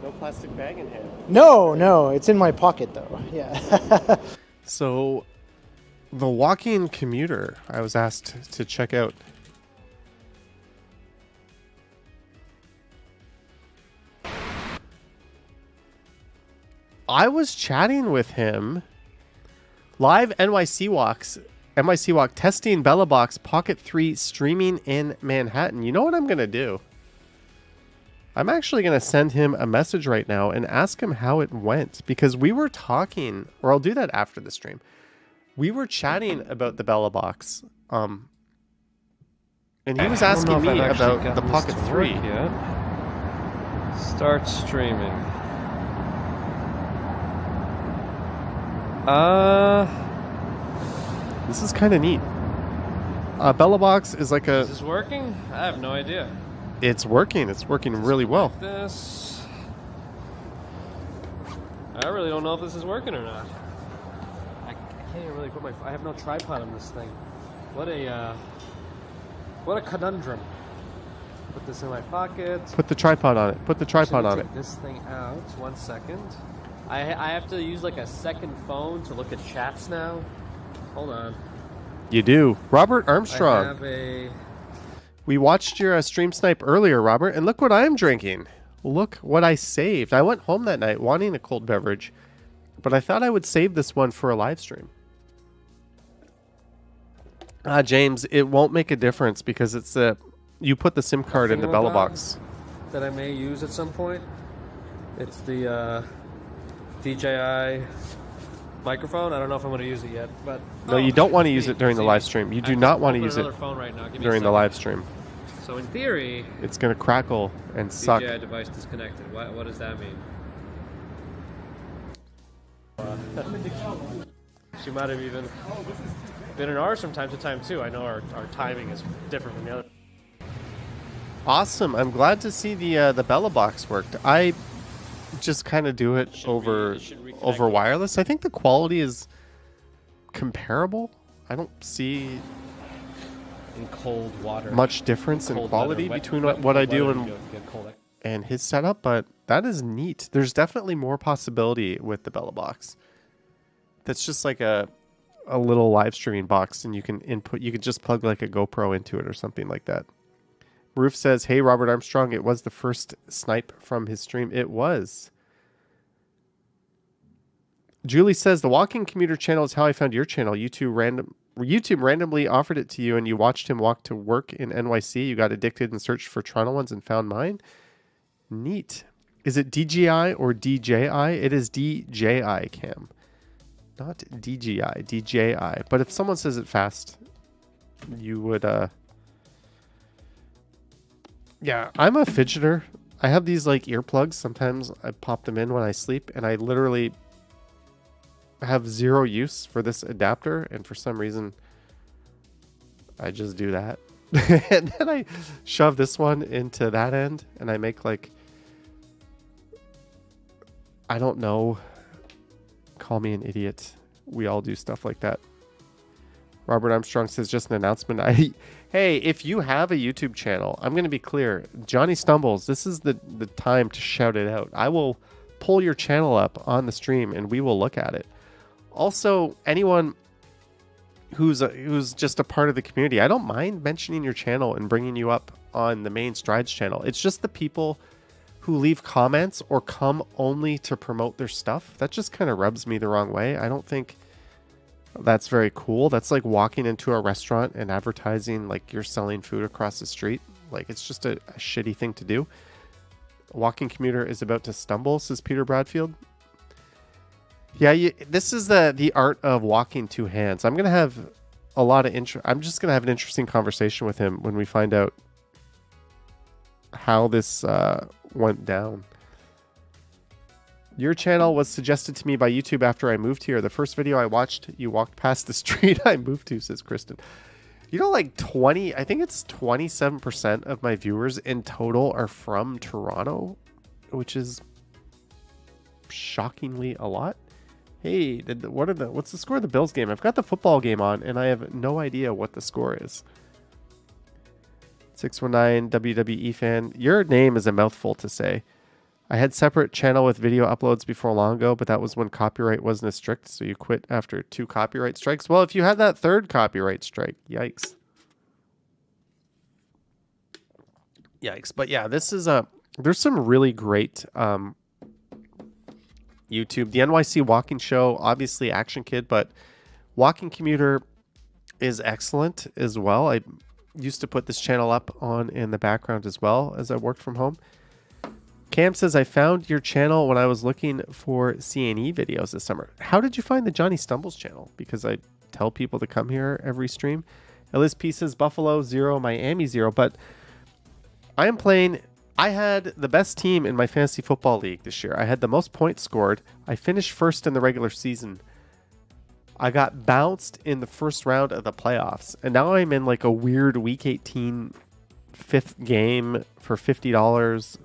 No plastic bag in hand. No, it's in my pocket though. Yeah. So, the walking commuter I was asked to check out. I was chatting with him. Live NYC Walk testing Bella Box Pocket 3 streaming in Manhattan. You know what I'm going to do? I'm actually going to send him a message right now and ask him how it went, because we were talking, or I'll do that after the stream. We were chatting about the Bella Box. And he was asking me about the Pocket 3. Start streaming. This is kind of neat. Bella Box is like a... Is this working? I have no idea. It's working. It's working really well. This. I really don't know if this is working or not. I can't even really put my... I have no tripod on this thing. What a conundrum. Put this in my pocket. Put the tripod on it. Put the tripod on it. Take this thing out. 1 second. I have to use like a second phone to look at chats now. Hold on. You do. Robert Armstrong. I have a... We watched your stream snipe earlier, Robert, and look what I'm drinking. Look what I saved. I went home that night wanting a cold beverage, but I thought I would save this one for a live stream. James, it won't make a difference because it's you put the SIM card in the Bella Box. That I may use at some point. It's the DJI microphone. I don't know if I'm going to use it yet, but no, you don't want to use it during the live stream. You do not want to use it during the live stream. So in theory, it's going to crackle and suck. DJI device disconnected. What does that mean? She might have even been in ours from time to time too. I know our timing is different from the other. Awesome. I'm glad to see the Bella Box worked. I just kind of do it over wireless. I think the quality is comparable. I don't see in cold water much difference in quality between what I do and his setup, but that is neat. There's definitely more possibility with the Bella Box. That's just like a little live streaming box, and you can just plug like a GoPro into it or something like that. Roof says, "Hey, Robert Armstrong, it was the first snipe from his stream." It was. Julie says, "The Walking Commuter channel is how I found your channel. YouTube randomly offered it to you, and you watched him walk to work in NYC. You got addicted and searched for Toronto ones and found mine." Neat. Is it DJI or DJI? It is DJI, Cam. Not DJI, DJI. But if someone says it fast, you would... Yeah, I'm a fidgeter. I have these like earplugs. Sometimes I pop them in when I sleep, and I literally have zero use for this adapter, and for some reason I just do that. And then I shove this one into that end, and I make like, I don't know, call me an idiot. We all do stuff like that. Robert Armstrong says, just an announcement. Hey, if you have a YouTube channel, I'm going to be clear. Johnny Stumbles, this is the time to shout it out. I will pull your channel up on the stream, and we will look at it. Also, anyone who's just a part of the community, I don't mind mentioning your channel and bringing you up on the main Strides channel. It's just the people who leave comments or come only to promote their stuff. That just kind of rubs me the wrong way. I don't think that's very cool. That's like walking into a restaurant and advertising like you're selling food across the street. Like, it's just a shitty thing to do. Walking Commuter is about to stumble, says Peter Bradfield. Yeah, this is the art of walking two hands. I'm gonna have a lot of I'm just gonna have an interesting conversation with him when we find out how this went down. Your channel was suggested to me by YouTube after I moved here. The first video I watched, you walked past the street I moved to, says Kristen. You know, like I think it's 27% of my viewers in total are from Toronto, which is shockingly a lot. Hey, what's the score of the Bills game? I've got the football game on, and I have no idea what the score is. 619 WWE fan. Your name is a mouthful to say. I had separate channel with video uploads before long ago, but that was when copyright wasn't as strict, so you quit after 2 copyright strikes. Well, if you had that 3rd copyright strike, yikes. Yikes. But yeah, this is there's some really great YouTube. The NYC Walking Show, obviously Action Kid, but Walking Commuter is excellent as well. I used to put this channel up on in the background as well as I worked from home. Cam says, I found your channel when I was looking for C&E videos this summer. How did you find the Johnny Stumbles channel? Because I tell people to come here every stream. Ellis P says, Buffalo 0, Miami 0. But I am playing... I had the best team in my fantasy football league this year. I had the most points scored. I finished first in the regular season. I got bounced in the first round of the playoffs. And now I'm in like a weird week 18 fifth game for $50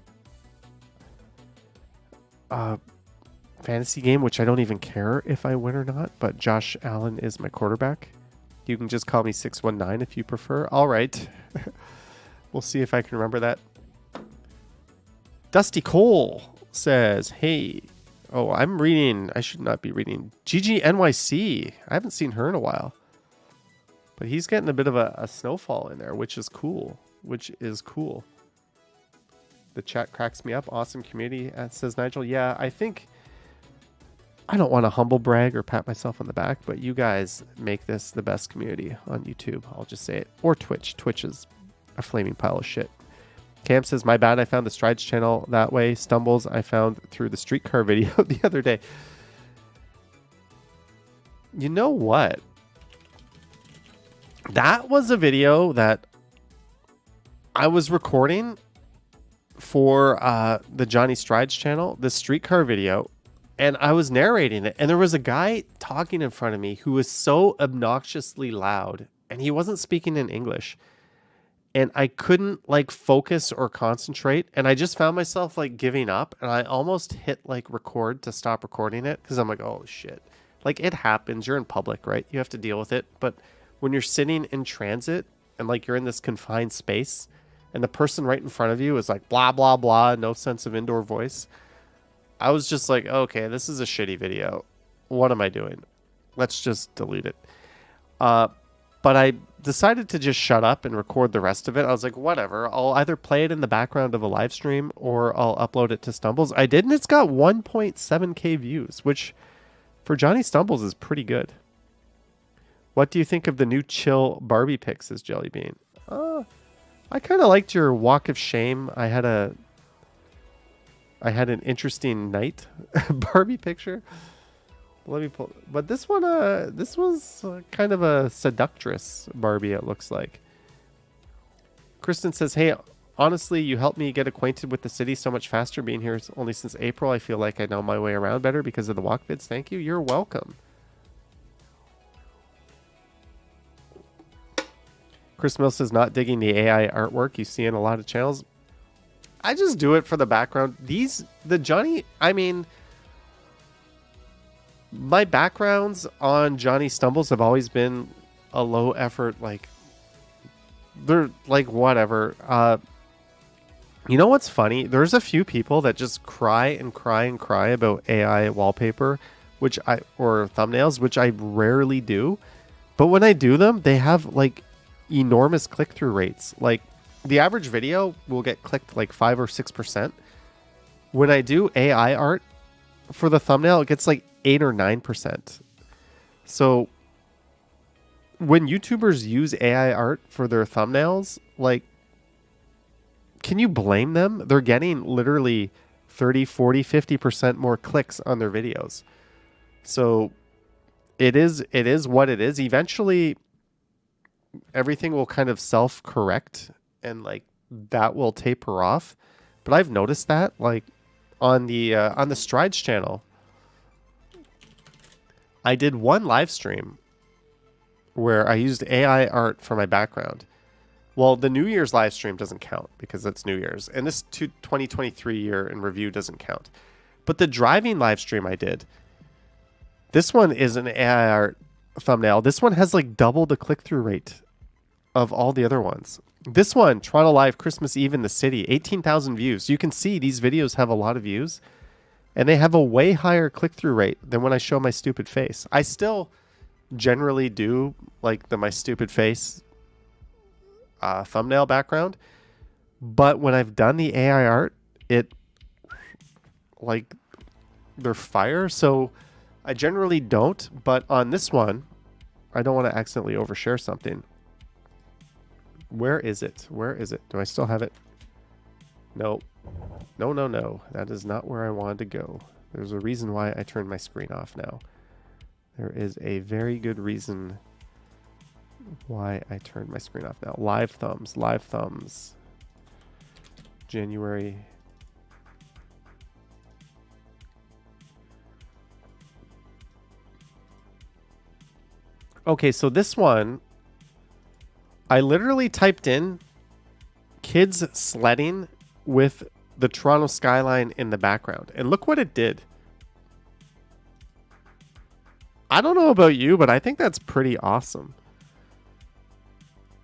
fantasy game, which I don't even care if I win or not. But Josh Allen is my quarterback. You can just call me 619 if you prefer. All right. We'll see if I can remember that. Dusty Cole says, hey, I'm reading, I should not be reading, GGNYC. I haven't seen her in a while. But he's getting a bit of a snowfall in there, which is cool. The chat cracks me up. Awesome community, says Nigel. Yeah, I think, I don't want to humble brag or pat myself on the back, but you guys make this the best community on YouTube. I'll just say it. Or Twitch. Twitch is a flaming pile of shit. Cam says, my bad, I found the Strides channel that way. Stumbles I found through the streetcar video the other day. You know what? That was a video that I was recording for the Johnny Strides channel, the streetcar video, and I was narrating it. And there was a guy talking in front of me who was so obnoxiously loud, and he wasn't speaking in English. And I couldn't like focus or concentrate. And I just found myself like giving up. And I almost hit like record to stop recording it. Because I'm like, oh shit. Like it happens. You're in public, right? You have to deal with it. But when you're sitting in transit and like you're in this confined space and the person right in front of you is like blah, blah, blah. No sense of indoor voice. I was just like, okay, this is a shitty video. What am I doing? Let's just delete it. But I decided to just shut up and record the rest of it. I was like, whatever. I'll either play it in the background of a live stream or I'll upload it to Stumbles. I did, and it's got 1.7k views, which for Johnny Stumbles is pretty good. What do you think of the new chill Barbie pics, says Jellybean? I kind of liked your walk of shame. I had an interesting night Barbie picture. Let me pull. But this one, this was kind of a seductress Barbie, it looks like. Kristen says, hey, honestly, you helped me get acquainted with the city so much faster being here only since April. I feel like I know my way around better because of the walk vids. Thank you. You're welcome. Chris Mills says, not digging the AI artwork you see in a lot of channels. I just do it for the background. My backgrounds on Johnny Stumbles have always been a low effort, like they're like whatever. You know what's funny? There's a few people that just cry and cry and cry about AI wallpaper, or thumbnails, which I rarely do. But when I do them, they have like enormous click-through rates. Like the average video will get clicked like 5 or 6%. When I do AI art for the thumbnail, it gets like 8 or 9%. So when YouTubers use AI art for their thumbnails, like, can you blame them? They're getting literally 30, 40, 50% more clicks on their videos. So it is what it is. Eventually everything will kind of self-correct and like that will taper off. But I've noticed that like on the Strides channel, I did one live stream where I used AI art for my background. Well, the New Year's live stream doesn't count because it's New Year's. And this 2023 year in review doesn't count. But the driving live stream I did, this one is an AI art thumbnail. This one has like double the click-through rate of all the other ones. This one, Toronto Live Christmas Eve in the City, 18,000 views. You can see these videos have a lot of views. And they have a way higher click-through rate than when I show my stupid face. I still generally do like my stupid face thumbnail background. But when I've done the AI art, it like they're fire. So I generally don't, but on this one, I don't want to accidentally overshare something. Where is it? Where is it? Do I still have it? No. No, no, no. That is not where I wanted to go. There's a reason why I turned my screen off now. There is a very good reason why I turned my screen off now. Live thumbs. Live thumbs. January. Okay, so this one, I literally typed in kids sledding with the Toronto skyline in the background. And look what it did. I don't know about you, but I think that's pretty awesome.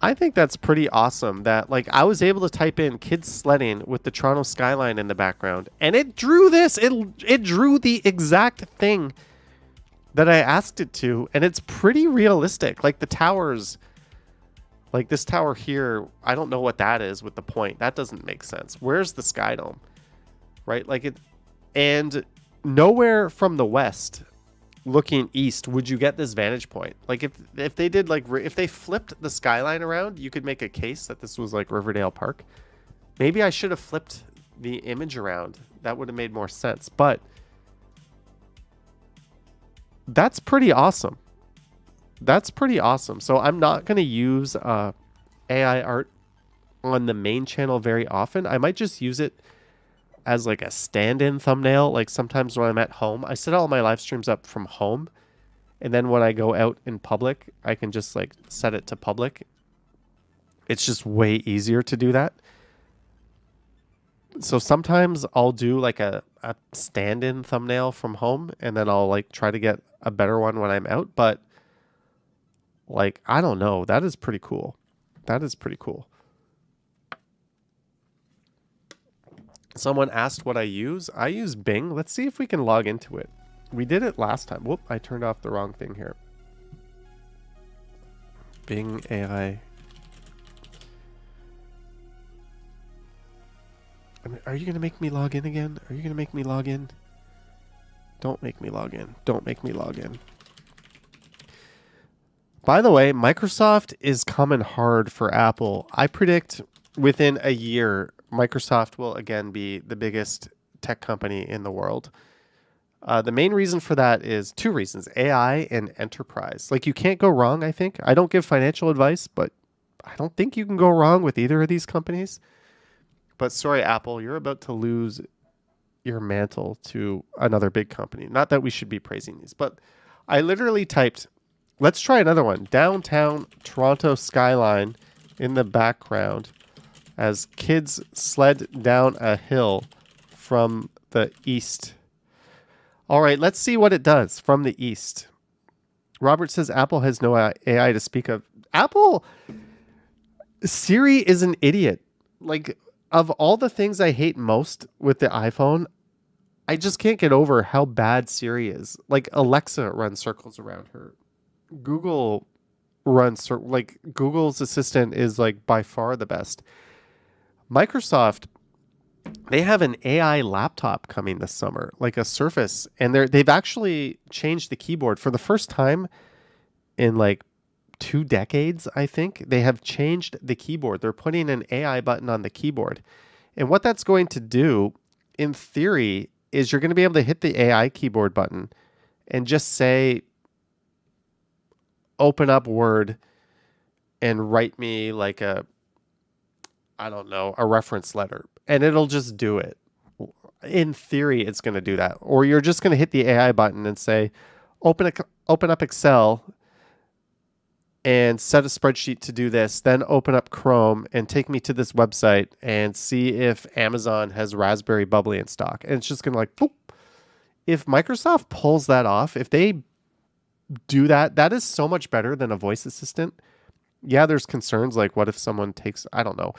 I think that's pretty awesome that, like, I was able to type in kids sledding with the Toronto skyline in the background, and it drew this. It drew the exact thing that I asked it to, and it's pretty realistic. Like the towers, like this tower here, I don't know what that is with the point. That doesn't make sense. Where's the sky dome? Right? Like it, and nowhere from the west looking east would you get this vantage point. Like if they did, like, if they flipped the skyline around, you could make a case that this was like Riverdale Park. Maybe I should have flipped the image around. That would have made more sense. But that's pretty awesome. That's pretty awesome. So I'm not going to use AI art on the main channel very often. I might just use it as like a stand-in thumbnail. Like sometimes when I'm at home, I set all my live streams up from home. And then when I go out in public, I can just like set it to public. It's just way easier to do that. So sometimes I'll do like a stand-in thumbnail from home, and then I'll like try to get a better one when I'm out. But like, I don't know. That is pretty cool. That is pretty cool. Someone asked what I use. I use Bing. Let's see if we can log into it. We did it last time. Whoop, I turned off the wrong thing here. Bing AI. Are you going to make me log in again? Are you going to make me log in? Don't make me log in. Don't make me log in. By the way, Microsoft is coming hard for Apple. I predict within a year, Microsoft will again be the biggest tech company in the world. The main reason for that is two reasons: AI and enterprise. Like, you can't go wrong, I think. I don't give financial advice, but I don't think you can go wrong with either of these companies. But sorry, Apple, you're about to lose your mantle to another big company. Not that we should be praising these, but I literally typed, let's try another one. Downtown Toronto skyline in the background as kids sled down a hill from the east. All right, let's see what it does from the east. Robert says Apple has no AI to speak of. Apple, Siri is an idiot. Like, of all the things I hate most with the iPhone, I just can't get over how bad Siri is. Like, Alexa runs circles around her. Google runs, like, Google's assistant is like by far the best. Microsoft, they have an AI laptop coming this summer, like a Surface, and they've actually changed the keyboard for the first time in like 2 decades, I think. They have changed the keyboard. They're putting an AI button on the keyboard. And what that's going to do, in theory, is you're going to be able to hit the AI keyboard button and just say, open up Word and write me like a reference letter. And it'll just do it. In theory, it's going to do that. Or you're just going to hit the AI button and say, open up Excel and set a spreadsheet to do this, then open up Chrome and take me to this website and see if Amazon has Raspberry Bubbly in stock. And it's just going to like, boop. If Microsoft pulls that off, if they do that, that is so much better than a voice assistant. Yeah, there's concerns like what if someone takes, I don't know.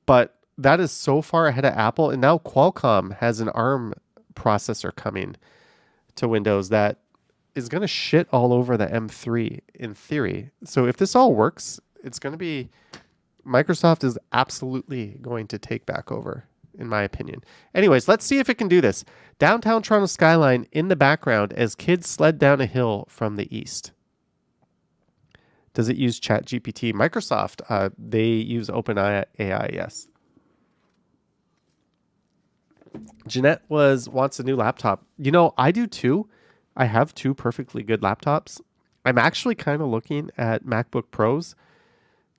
But that is so far ahead of Apple. And now Qualcomm has an ARM processor coming to Windows that is going to shit all over the M3 in theory. So if this all works, it's going to be, Microsoft is absolutely going to take back over in my opinion. Anyways, let's see if it can do this. Downtown Toronto skyline in the background as kids sled down a hill from the east. Does it use ChatGPT? Microsoft, they use OpenAI, yes. Jeanette wants a new laptop. You know, I do too. I have 2 perfectly good laptops. I'm actually kind of looking at MacBook Pros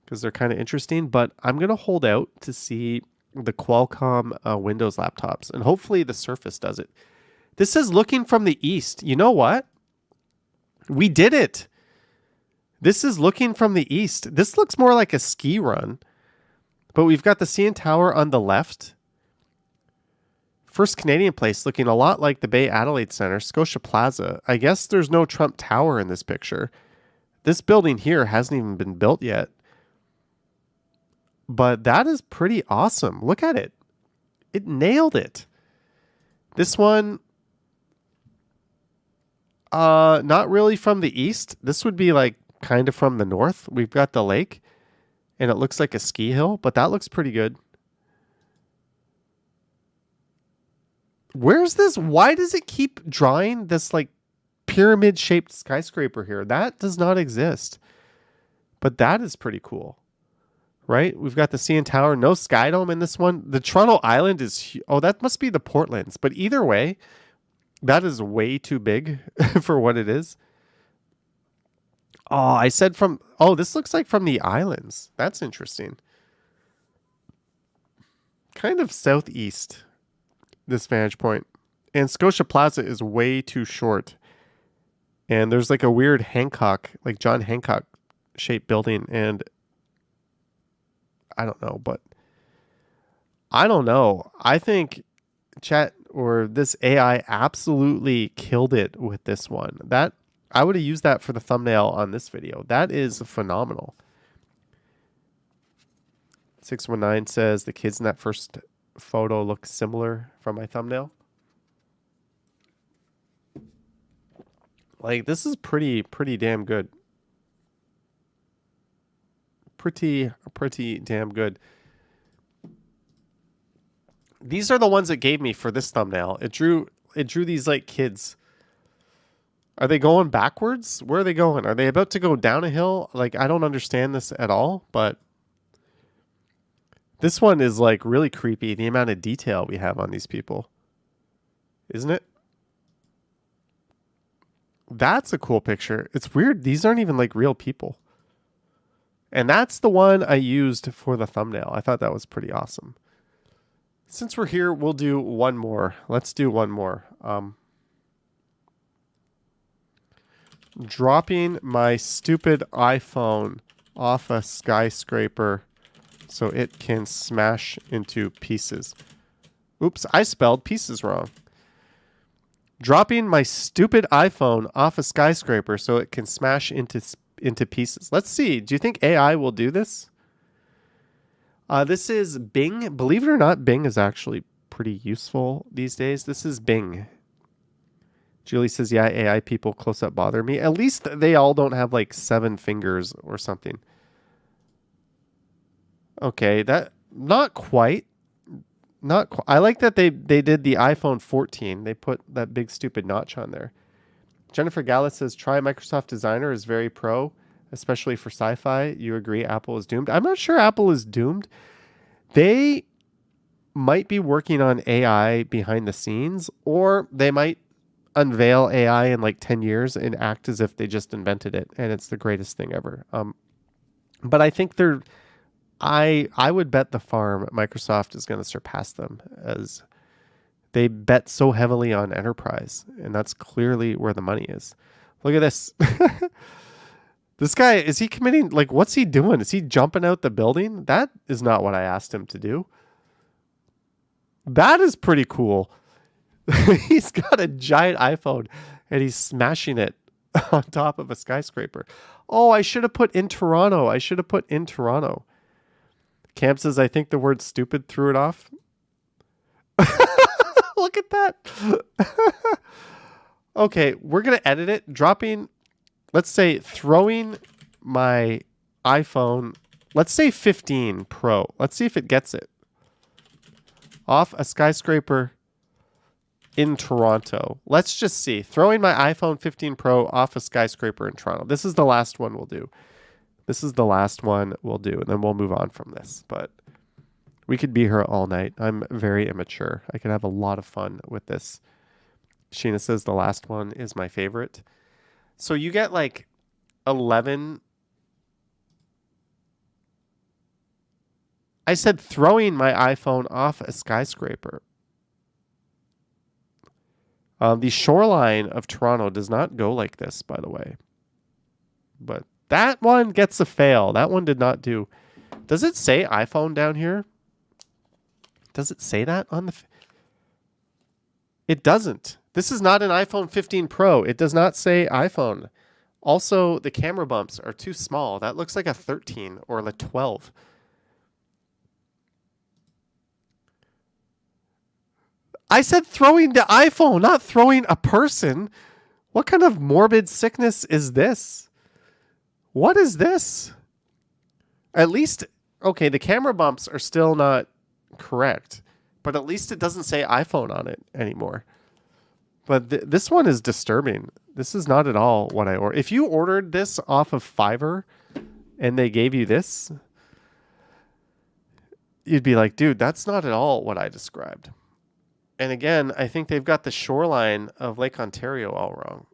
because they're kind of interesting, but I'm going to hold out to see the Qualcomm Windows laptops, and hopefully the Surface does it. This says looking from the east. You know what? We did it. This is looking from the east. This looks more like a ski run, but we've got the CN Tower on the left. First Canadian Place looking a lot like the Bay Adelaide Centre, Scotia Plaza. I guess there's no Trump Tower in this picture. This building here hasn't even been built yet. But that is pretty awesome. Look at it. It nailed it. This one, not really from the east. This would be like kind of from the north. We've got the lake and it looks like a ski hill, but that looks pretty good. Where's this? Why does it keep drawing this like pyramid shaped skyscraper here? That does not exist. But that is pretty cool. Right? We've got the CN Tower, no Sky Dome in this one. The Toronto Island is, oh, that must be the Portlands. But either way, that is way too big for what it is. Oh, I said from, oh, this looks like from the islands. That's interesting. Kind of southeast, this vantage point. And Scotia Plaza is way too short. And there's like a weird Hancock, like John Hancock shaped building. And I don't know, but I don't know. I think chat or this AI absolutely killed it with this one. That I would have used that for the thumbnail on this video. That is phenomenal. 619 says the kids in that first photo look similar from my thumbnail. Like, this is pretty damn good. Pretty damn good. These are the ones it gave me for this thumbnail. It drew these like kids. Are they going backwards? Where are they going? Are they about to go down a hill? Like, I don't understand this at all, but this one is like really creepy. The amount of detail we have on these people. Isn't it? That's a cool picture. It's weird. These aren't even like real people. And that's the one I used for the thumbnail. I thought that was pretty awesome. Since we're here, we'll do one more. Let's do one more. Dropping my stupid iPhone off a skyscraper so it can smash into pieces. Oops, I spelled pieces wrong. Dropping my stupid iPhone off a skyscraper so it can smash into pieces. Let's see. Do you think AI will do this? This is Bing. Believe it or not, Bing is actually pretty useful these days. This is Bing. Julie says, yeah, AI people close up bother me. At least they all don't have like 7 fingers or something. Okay, that not quite. I like that they did the iPhone 14. They put that big stupid notch on there. Jennifer Gallus says, try Microsoft Designer is very pro, especially for sci-fi. You agree Apple is doomed? I'm not sure Apple is doomed. They might be working on AI behind the scenes, or they might unveil AI in like 10 years and act as if they just invented it and it's the greatest thing ever. But I think I would bet the farm Microsoft is going to surpass them, as they bet so heavily on enterprise, and that's clearly where the money is. Look at this. This guy, is he committing, like, what's he doing? Is he jumping out the building? That is not what I asked him to do. That is pretty cool. He's got a giant iPhone and he's smashing it on top of a skyscraper. Oh, I should have put in Toronto. Cam says, I think the word stupid threw it off. Look at that. Okay, we're going to edit it. Let's say throwing my iPhone, let's say 15 Pro. Let's see if it gets it. off a skyscraper in Toronto. Let's just see. Throwing my iPhone 15 Pro off a skyscraper in Toronto. This is the last one we'll do. And then we'll move on from this. But we could be here all night. I'm very immature. I could have a lot of fun with this. Sheena says the last one is my favorite. So you get like 11. I said throwing my iPhone off a skyscraper. The shoreline of Toronto does not go like this, by the way. But that one gets a fail. That one did not do. Does it say iPhone down here? Does it say that on the... It doesn't. This is not an iPhone 15 Pro. It does not say iPhone. Also, the camera bumps are too small. That looks like a 13 or a 12. I said throwing the iPhone, not throwing a person. What kind of morbid sickness is this? What is this? At least, okay, the camera bumps are still not correct, but at least it doesn't say iPhone on it anymore. But this one is disturbing. This is not at all what I ordered. If you ordered this off of Fiverr and they gave you this, you'd be like, dude, that's not at all what I described. And again, I think they've got the shoreline of Lake Ontario all wrong.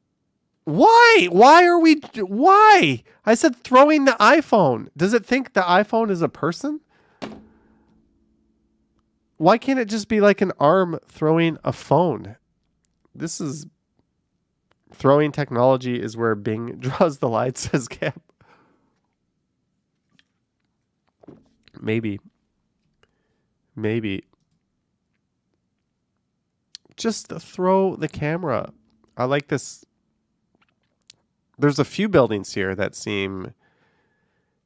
Why? Why? I said throwing the iPhone. Does it think the iPhone is a person? Why can't it just be like an arm throwing a phone? This is... Throwing technology is where Bing draws the line, says Cap. Maybe. Just throw the camera. I like this. There's a few buildings here that seem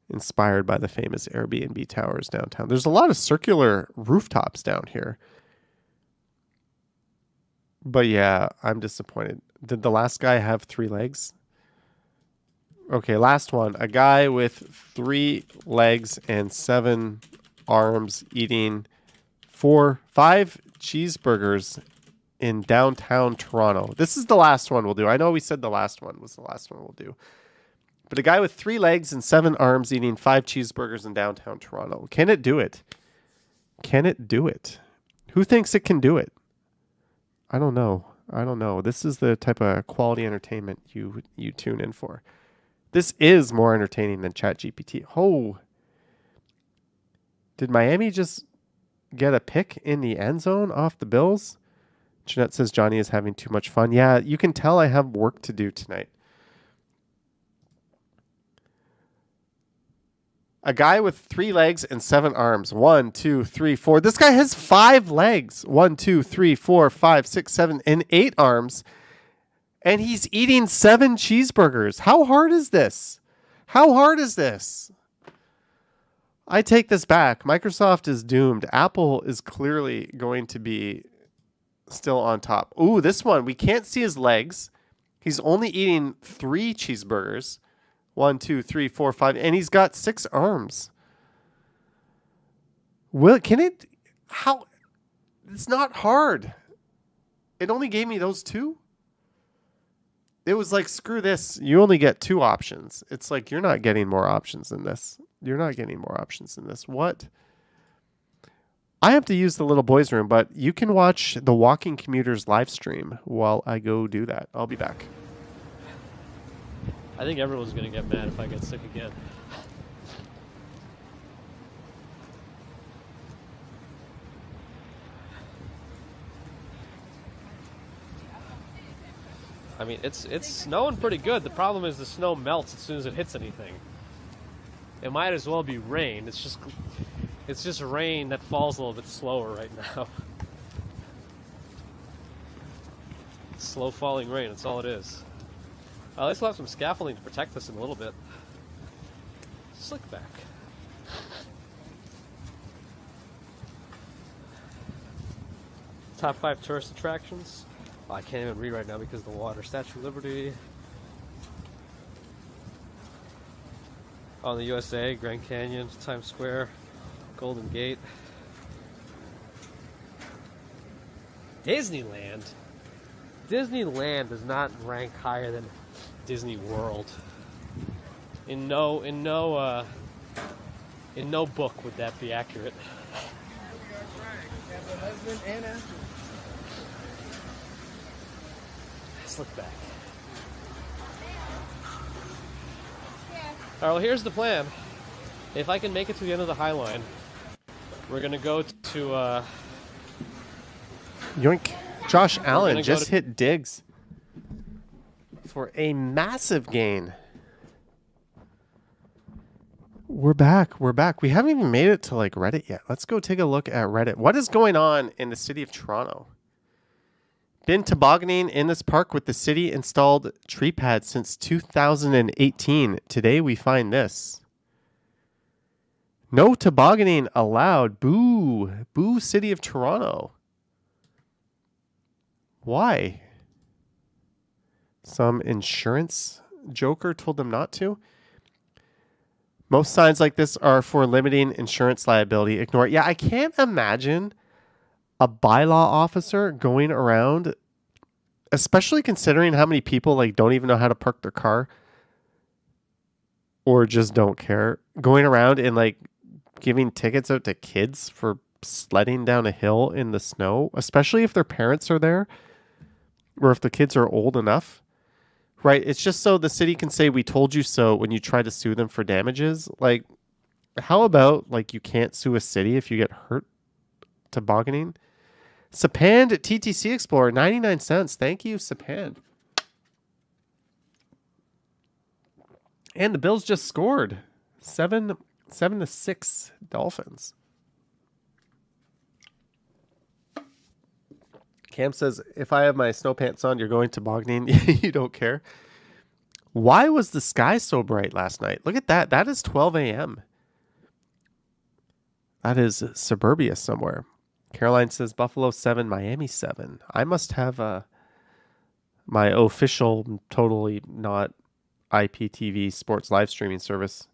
inspired by the famous Airbnb towers downtown. There's a lot of circular rooftops down here. But yeah, I'm disappointed. Did the last guy have 3 legs? Okay, last one. A guy with 3 legs and 7 arms eating 5 cheeseburgers in downtown Toronto. This is the last one we'll do. I know we said the last one was the last one we'll do. But a guy with 3 legs and 7 arms eating 5 cheeseburgers in downtown Toronto. Can it do it? Can it do it? Who thinks it can do it? I don't know. This is the type of quality entertainment you tune in for. This is more entertaining than ChatGPT. Oh. Did Miami just get a pick in the end zone off the Bills? Jeanette says Johnny is having too much fun. Yeah, you can tell I have work to do tonight. A guy with 3 legs and 7 arms. 1, 2, 3, 4. This guy has 5 legs. 1, 2, 3, 4, 5, 6, 7, and 8 arms. And he's eating 7 cheeseburgers. How hard is this? I take this back. Microsoft is doomed. Apple is clearly going to be still on top. Ooh, this one. We can't see his legs. He's only eating 3 cheeseburgers. 1, 2, 3, 4, 5. And he's got 6 arms. Can it... How... It's not hard. It only gave me those 2. It was like, screw this. You only get 2 options. It's like, you're not getting more options than this. What? I have to use the little boys' room, but you can watch the Walking Commuters live stream while I go do that. I'll be back. I think everyone's going to get mad if I get sick again. I mean, it's snowing pretty good. The problem is the snow melts as soon as it hits anything. It might as well be rain. It's just rain that falls a little bit slower right now. Slow falling rain, that's all it is. At least we'll have some scaffolding to protect us in a little bit. Slick back. Top 5 tourist attractions. Oh, I can't even read right now because of the water. Statue of Liberty. On the USA, Grand Canyon, Times Square, Golden Gate. Disneyland? Disneyland does not rank higher than Disney World. In no book would that be accurate. Let's look back. Alright, well, here's the plan. If I can make it to the end of the High Line, we're gonna go to Yoink. Josh Allen gonna just hit Diggs for a massive gain. We're back. We haven't even made it to like Reddit yet. Let's go take a look at Reddit. What is going on in the city of Toronto? Been tobogganing in this park with the city installed tree pads since 2018. Today we find this. No tobogganing allowed. Boo. Boo, city of Toronto. Why? Some insurance joker told them not to? Most signs like this are for limiting insurance liability. Ignore it. Yeah, I can't imagine a bylaw officer going around, especially considering how many people like don't even know how to park their car or just don't care, going around and like giving tickets out to kids for sledding down a hill in the snow, especially if their parents are there or if the kids are old enough. Right, it's just so the city can say we told you so when you try to sue them for damages. Like, how about like you can't sue a city if you get hurt tobogganing? Sapand TTC Explorer, 99 cents. Thank you, Sapand. And the Bills just scored 7-6 Dolphins. Cam says, if I have my snow pants on, you're going tobogganing. You don't care. Why was the sky so bright last night? Look at that. That is 12 a.m. That is suburbia somewhere. Caroline says, Buffalo 7, Miami 7. I must have my official, totally not IPTV sports live streaming service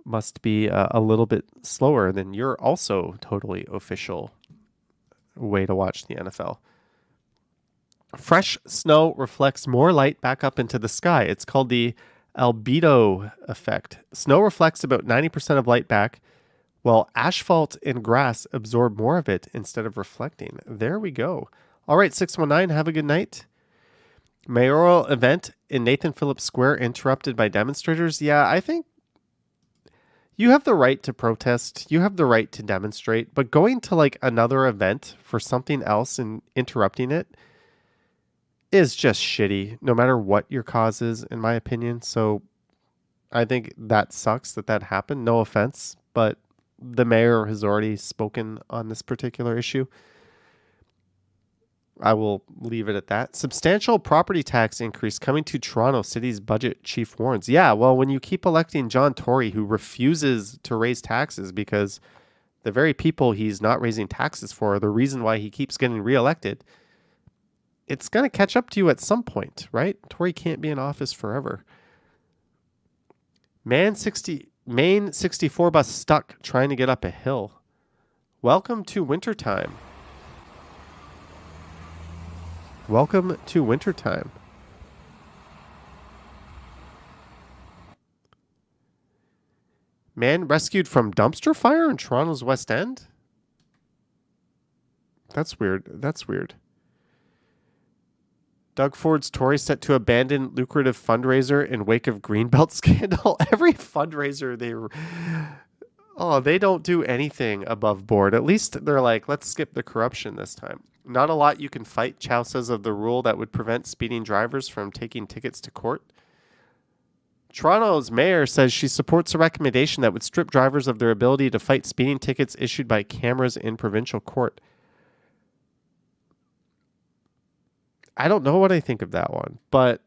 must be a little bit slower than your also totally official way to watch the NFL. Fresh snow reflects more light back up into the sky. It's called the albedo effect. Snow reflects about 90% of light back, while asphalt and grass absorb more of it instead of reflecting. There we go. All right, 619, have a good night. Mayoral event in Nathan Phillips Square interrupted by demonstrators. Yeah, I think you have the right to protest. You have the right to demonstrate. But going to like another event for something else and interrupting it is just shitty, no matter what your cause is, in my opinion. So I think that sucks that happened. No offense, but the mayor has already spoken on this particular issue. I will leave it at that. Substantial property tax increase coming to Toronto City's budget, chief warns. Yeah, well, when you keep electing John Tory, who refuses to raise taxes because the very people he's not raising taxes for are the reason why he keeps getting reelected, it's going to catch up to you at some point, right? Tory can't be in office forever. Main 64 bus stuck trying to get up a hill. Welcome to wintertime. Welcome to wintertime. Man rescued from dumpster fire in Toronto's West End? That's weird. Doug Ford's Tory set to abandon lucrative fundraiser in wake of Greenbelt scandal. Every fundraiser they don't do anything above board. At least they're like, let's skip the corruption this time. Not a lot you can fight, Chow says, of the rule that would prevent speeding drivers from taking tickets to court. Toronto's mayor says she supports a recommendation that would strip drivers of their ability to fight speeding tickets issued by cameras in provincial court. I don't know what I think of that one, but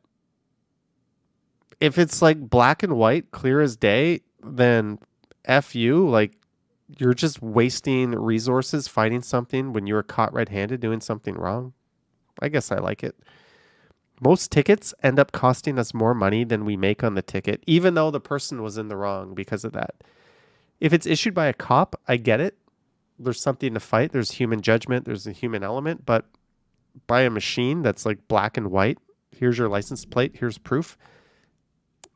if it's like black and white, clear as day, then F you, like, you're just wasting resources fighting something when you were caught red-handed doing something wrong. I guess I like it. Most tickets end up costing us more money than we make on the ticket, even though the person was in the wrong because of that. If it's issued by a cop, I get it. there's something to fight. There's human judgment. There's a human element. But by a machine that's like black and white, here's your license plate. Here's proof.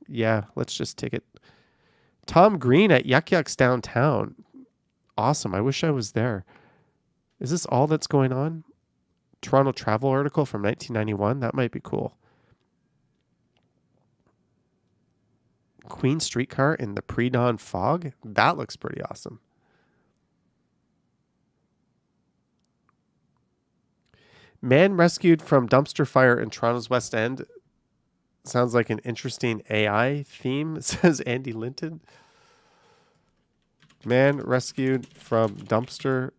Yeah, let's just take it. Tom Green at Yuck Yucks downtown. Awesome. I wish I was there. Is this all that's going on? Toronto travel article from 1991. That might be cool. Queen streetcar in the pre-dawn fog. That looks pretty awesome. Man rescued from dumpster fire in Toronto's West End. Sounds like an interesting AI theme, says Andy Linton. Man rescued from dumpster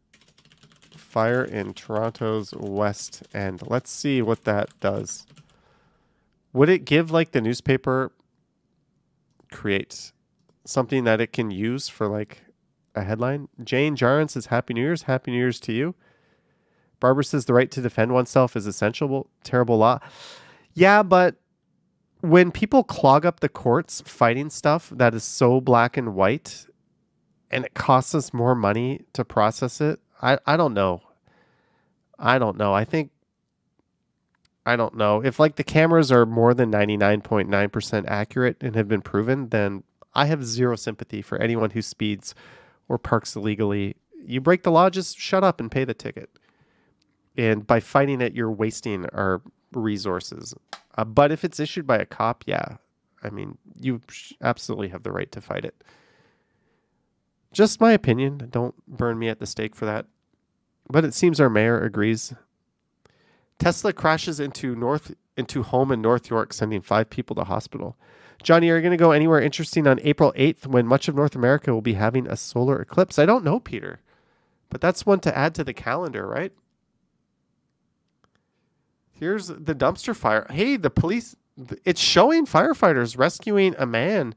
fire in Toronto's West End. Let's see what that does. Would it give like the newspaper create something that it can use for like a headline? Jane Jaron says, Happy New Year's. Happy New Year's to you. Barbara says the right to defend oneself is essential. Terrible law. Yeah, but when people clog up the courts fighting stuff that is so black and white and it costs us more money to process it, I don't know. I don't know. I don't know. If like the cameras are more than 99.9% accurate and have been proven, then I have zero sympathy for anyone who speeds or parks illegally. You break the law, just shut up and pay the ticket. And by fighting it, you're wasting our resources. But if it's issued by a cop, yeah. I mean, you absolutely have the right to fight it. Just my opinion. Don't burn me at the stake for that. But it seems our mayor agrees. Tesla crashes into home in North York, sending 5 people to hospital. Johnny, are you going to go anywhere interesting on April 8th when much of North America will be having a solar eclipse? I don't know, Peter. But that's one to add to the calendar, right? Here's the dumpster fire. Hey, the police, it's showing firefighters rescuing a man.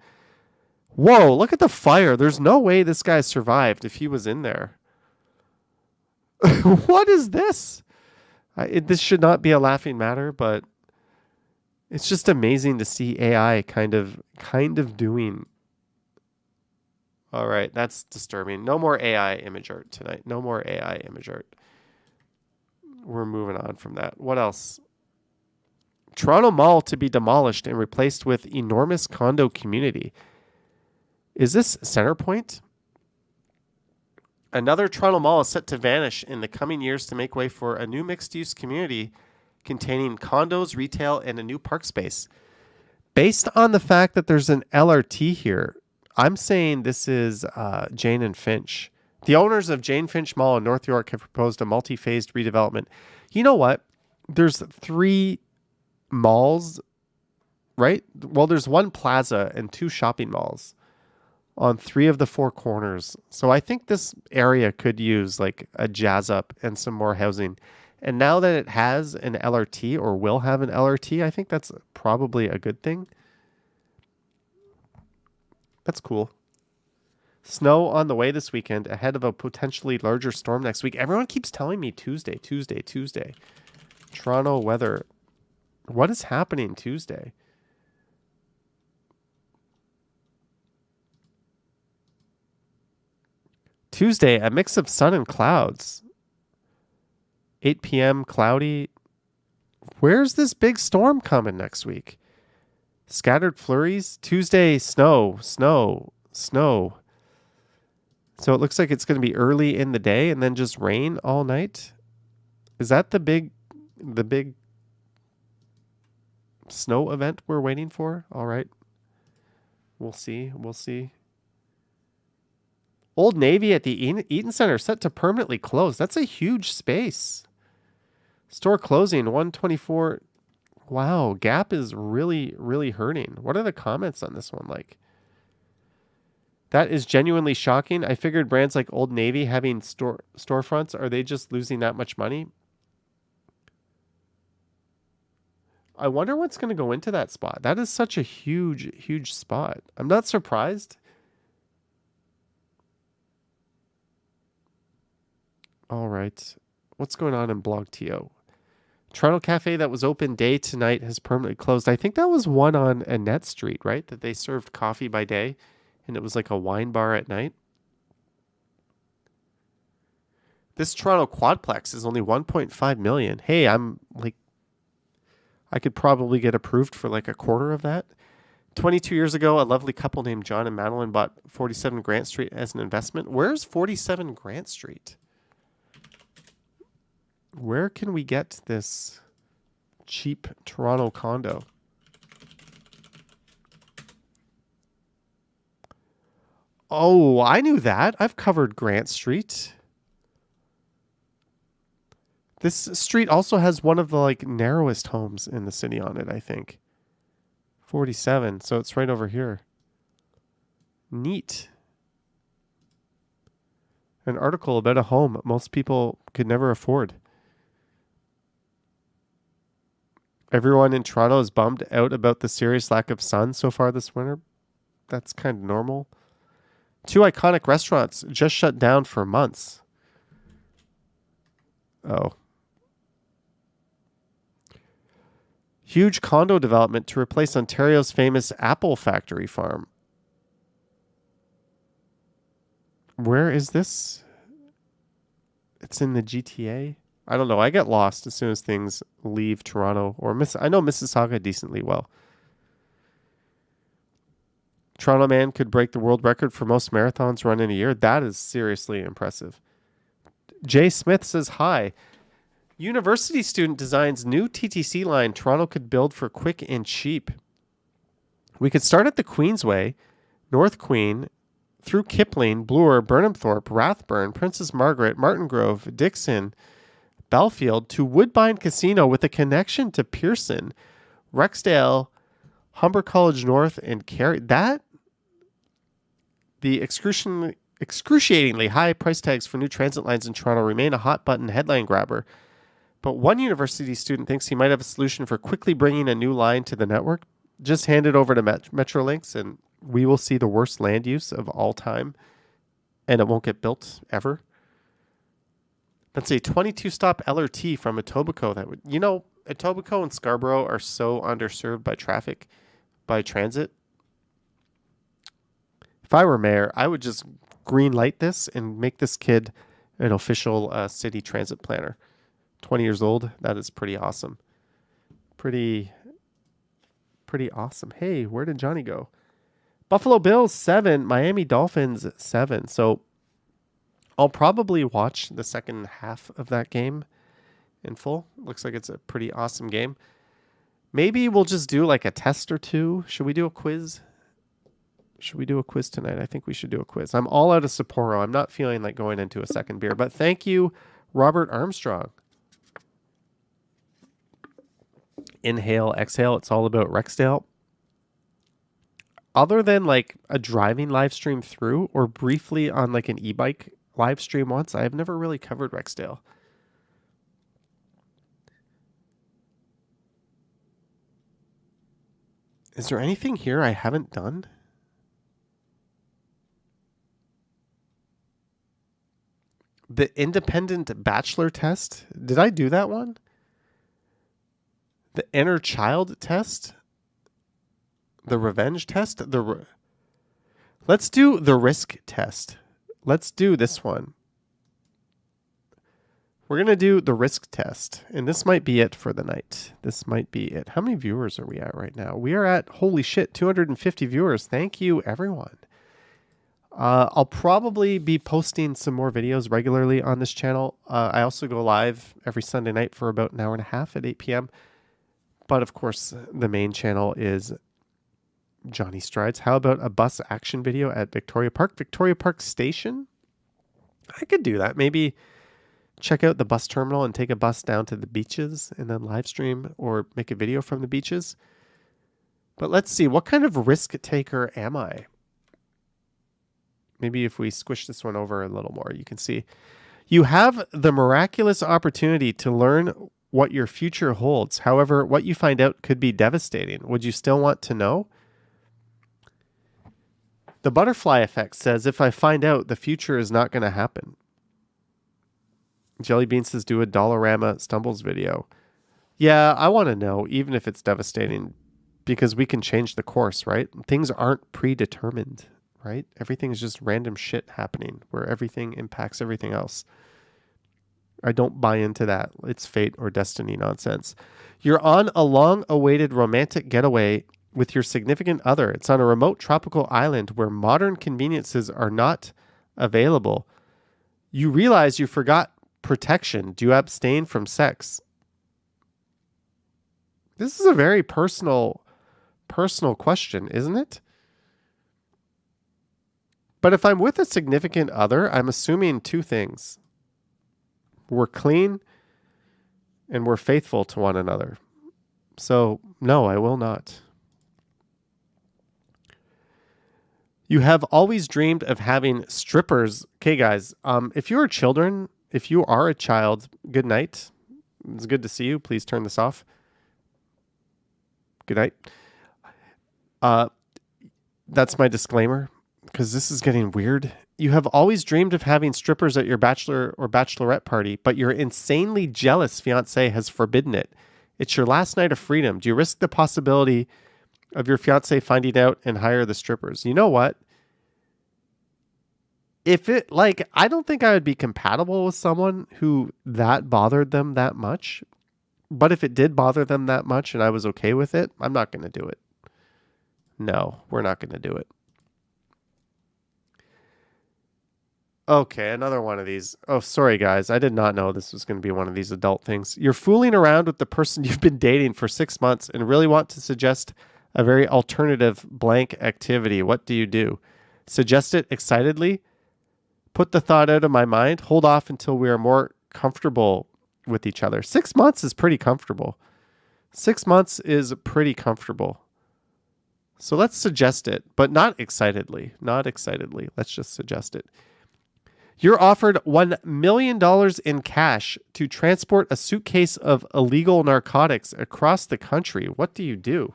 Whoa, look at the fire. There's no way this guy survived if he was in there. What is this? This should not be a laughing matter, but it's just amazing to see AI kind of doing. All right, that's disturbing. No more AI image art tonight. No more AI image art. We're moving on from that. What else? Toronto Mall to be demolished and replaced with enormous condo community. Is this Centrepoint? Another Toronto Mall is set to vanish in the coming years to make way for a new mixed-use community containing condos, retail, and a new park space. Based on the fact that there's an LRT here, I'm saying this is Jane and Finch. The owners of Jane Finch Mall in North York have proposed a multi-phased redevelopment. You know what? There's 3 malls, right? Well, there's 1 plaza and 2 shopping malls on 3 of the 4 corners. So I think this area could use like a jazz up and some more housing. And now that it has an LRT or will have an LRT, I think that's probably a good thing. That's cool. Snow on the way this weekend ahead of a potentially larger storm next week. Everyone keeps telling me Tuesday. Toronto weather. What is happening Tuesday? Tuesday, a mix of sun and clouds. 8 p.m. cloudy. Where's this big storm coming next week? Scattered flurries. Tuesday, snow. So it looks like it's going to be early in the day and then just rain all night. Is that the big snow event we're waiting for? All right. We'll see. Old Navy at the Eaton Center set to permanently close. That's a huge space. Store closing 124. Wow, Gap is really, really hurting. What are the comments on this one like? That is genuinely shocking. I figured brands like Old Navy having storefronts, are they just losing that much money? I wonder what's going to go into that spot. That is such a huge, huge spot. I'm not surprised. All right. What's going on in Blog TO? Toronto Cafe that was open day to night has permanently closed. I think that was one on Annette Street, right? That they served coffee by day and it was like a wine bar at night. This Toronto quadplex is only 1.5 million. Hey, I could probably get approved for like a quarter of that. 22 years ago, a lovely couple named John and Madeline bought 47 Grant Street as an investment. Where's 47 Grant Street? Where can we get this cheap Toronto condo? Oh, I knew that. I've covered Grant Street. This street also has one of the like narrowest homes in the city on it, I think. 47, so it's right over here. Neat. An article about a home most people could never afford. Everyone in Toronto is bummed out about the serious lack of sun so far this winter. That's kind of normal. 2 iconic restaurants just shut down for months. Oh. Huge condo development to replace Ontario's famous apple factory farm. Where is this? It's in the GTA. I don't know. I get lost as soon as things leave Toronto or I know Mississauga decently well. Toronto man could break the world record for most marathons run in a year. That is seriously impressive. Jay Smith says hi. University student designs new TTC line Toronto could build for quick and cheap. We could start at the Queensway, North Queen, through Kipling, Bloor, Burnhamthorpe, Rathburn, Princess Margaret, Martin Grove, Dixon, Belfield to Woodbine Casino with a connection to Pearson, Rexdale, Humber College North, and Carey. The excruciatingly high price tags for new transit lines in Toronto remain a hot button headline grabber. But one university student thinks he might have a solution for quickly bringing a new line to the network. Just hand it over to Metrolinx and we will see the worst land use of all time. And it won't get built ever. That's a 22-stop LRT from Etobicoke. Etobicoke and Scarborough are so underserved by traffic, by transit. If I were mayor, I would just green light this and make this kid an official city transit planner. 20 years old. That is pretty awesome. Pretty awesome. Hey, where did Johnny go? Buffalo Bills 7, Miami Dolphins 7. So I'll probably watch the second half of that game in full. Looks like it's a pretty awesome game. Maybe we'll just do like a test or two. Should we do a quiz? Should we do a quiz tonight? I think we should do a quiz. I'm all out of Sapporo. I'm not feeling like going into a second beer, but thank you, Robert Armstrong. Inhale, exhale. It's all about Rexdale. Other than like a driving live stream through or briefly on like an e-bike live stream once, I've never really covered Rexdale. Is there anything here I haven't done? The independent bachelor test. Did I do that one? The inner child test. The revenge test. Let's do the risk test. Let's do this one. We're going to do the risk test. And this might be it for the night. This might be it. How many viewers are we at right now? We are at, holy shit, 250 viewers. Thank you, everyone. I'll probably be posting some more videos regularly on this channel. I also go live every Sunday night for about an hour and a half at 8 p.m. But of course, the main channel is Johnny Strides. How about a bus action video at Victoria Park Station? I could do that. Maybe check out the bus terminal and take a bus down to the beaches and then live stream or make a video from the beaches. But let's see, what kind of risk taker am I? Maybe if we squish this one over a little more, you can see. You have the miraculous opportunity to learn what your future holds. However, what you find out could be devastating. Would you still want to know? The butterfly effect says, if I find out, the future is not going to happen. Jellybean says, do a Dollarama Stumbles video. Yeah, I want to know, even if it's devastating, because we can change the course, right? Things aren't predetermined, right? Everything is just random shit happening where everything impacts everything else. I don't buy into that. It's fate or destiny nonsense. You're on a long-awaited romantic getaway with your significant other. It's on a remote tropical island where modern conveniences are not available. You realize you forgot protection. Do you abstain from sex? This is a very personal question, isn't it? But if I'm with a significant other, I'm assuming two things. We're clean and we're faithful to one another. So, no, I will not. You have always dreamed of having strippers. Okay, guys, if you are a child, good night. It's good to see you. Please turn this off. Good night. That's my disclaimer, because this is getting weird. You have always dreamed of having strippers at your bachelor or bachelorette party, but your insanely jealous fiance has forbidden it. It's your last night of freedom. Do you risk the possibility of your fiance finding out and hire the strippers? You know what? I don't think I would be compatible with someone who that bothered them that much. But if it did bother them that much and I was okay with it, I'm not going to do it. No, we're not going to do it. Okay, another one of these. Oh, sorry, guys. I did not know this was going to be one of these adult things. You're fooling around with the person you've been dating for 6 months and really want to suggest a very alternative blank activity. What do you do? Suggest it excitedly? Put the thought out of my mind? Hold off until we are more comfortable with each other? 6 months is pretty comfortable. 6 months is pretty comfortable. So let's suggest it, but not excitedly. Not excitedly. Let's just suggest it. You're offered $1 million in cash to transport a suitcase of illegal narcotics across the country. What do you do?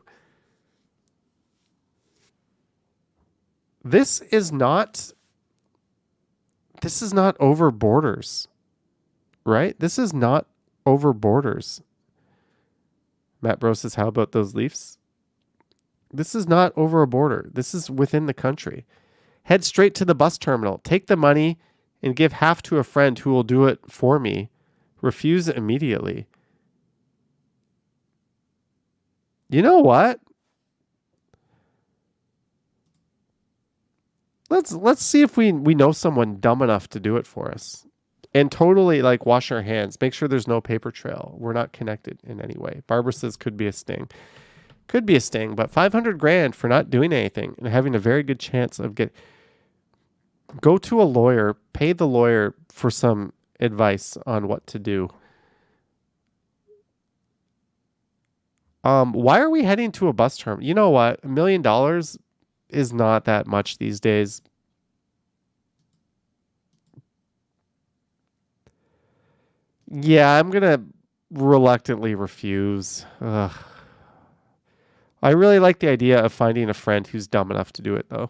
This is not over borders, right? This is not over borders. Matt Bro says, how about those Leafs? This is not over a border. This is within the country. Head straight to the bus terminal. Take the money and give half to a friend who will do it for me. Refuse immediately. You know what? Let's see if we know someone dumb enough to do it for us. And totally wash our hands. Make sure there's no paper trail. We're not connected in any way. Barbara says could be a sting. Could be a sting, but $500,000 for not doing anything and having a very good chance of go to a lawyer, pay the lawyer for some advice on what to do. Why are we heading to a bus terminal? You know what? $1 million is not that much these days. Yeah, I'm going to reluctantly refuse. Ugh. I really like the idea of finding a friend who's dumb enough to do it, though.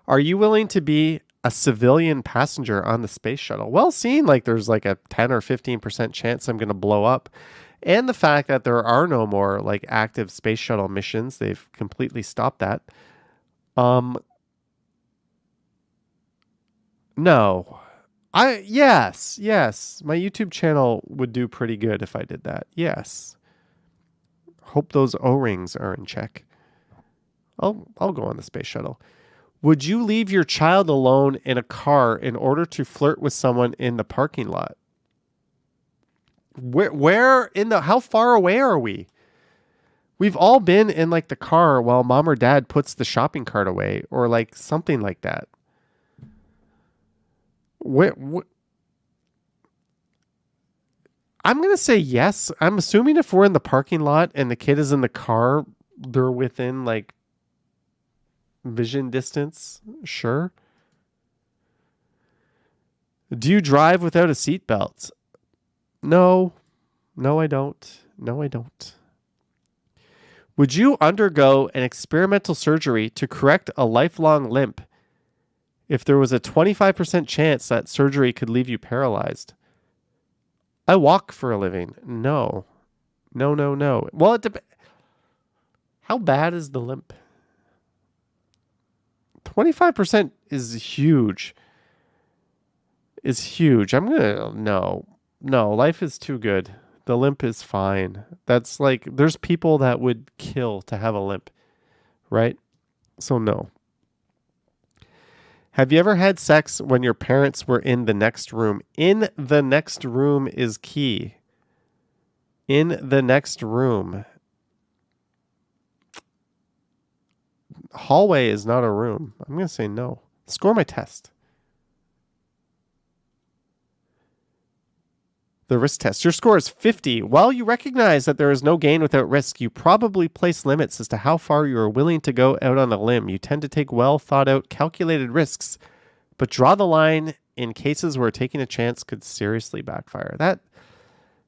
Are you willing to be a civilian passenger on the space shuttle? Well, seeing there's a 10 or 15% chance I'm going to blow up, and the fact that there are no more active space shuttle missions, they've completely stopped that. No. Yes, my YouTube channel would do pretty good if I did that. Yes. Hope those O-rings are in check. I'll go on the space shuttle. Would you leave your child alone in a car in order to flirt with someone in the parking lot? How far away are we? We've all been in the car while mom or dad puts the shopping cart away or something like that. I'm going to say yes. I'm assuming if we're in the parking lot and the kid is in the car, they're within vision distance. Sure. Do you drive without a seatbelt? No, I don't. Would you undergo an experimental surgery to correct a lifelong limp if there was a 25% chance that surgery could leave you paralyzed? I walk for a living. No. Well, it depends. How bad is the limp? 25% is huge. is huge. No, life is too good. The limp is fine. That's like, there's people that would kill to have a limp, right? So no. Have you ever had sex when your parents were in the next room? In the next room is key. In the next room. Hallway is not a room. I'm going to say no. Score my test. The risk test. Your score is 50. While you recognize that there is no gain without risk, you probably place limits as to how far you are willing to go out on a limb. You tend to take well thought out, calculated risks, but draw the line in cases where taking a chance could seriously backfire. That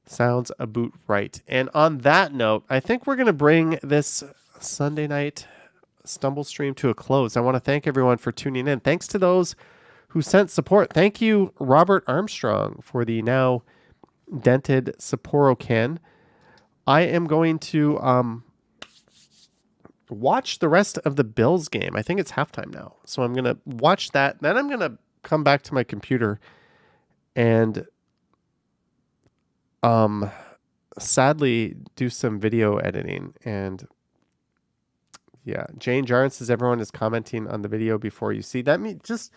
sounds about right. And on that note, I think we're going to bring this Sunday night Stumble stream to a close. I want to thank everyone for tuning in. Thanks to those who sent support. Thank you, Robert Armstrong, for the now dented Sapporo can. I am going to watch the rest of the Bills game. I think it's halftime now. So I'm going to watch that. Then I'm going to come back to my computer and sadly do some video editing. And yeah, Jane Jarn says everyone is commenting on the video before you see. That means just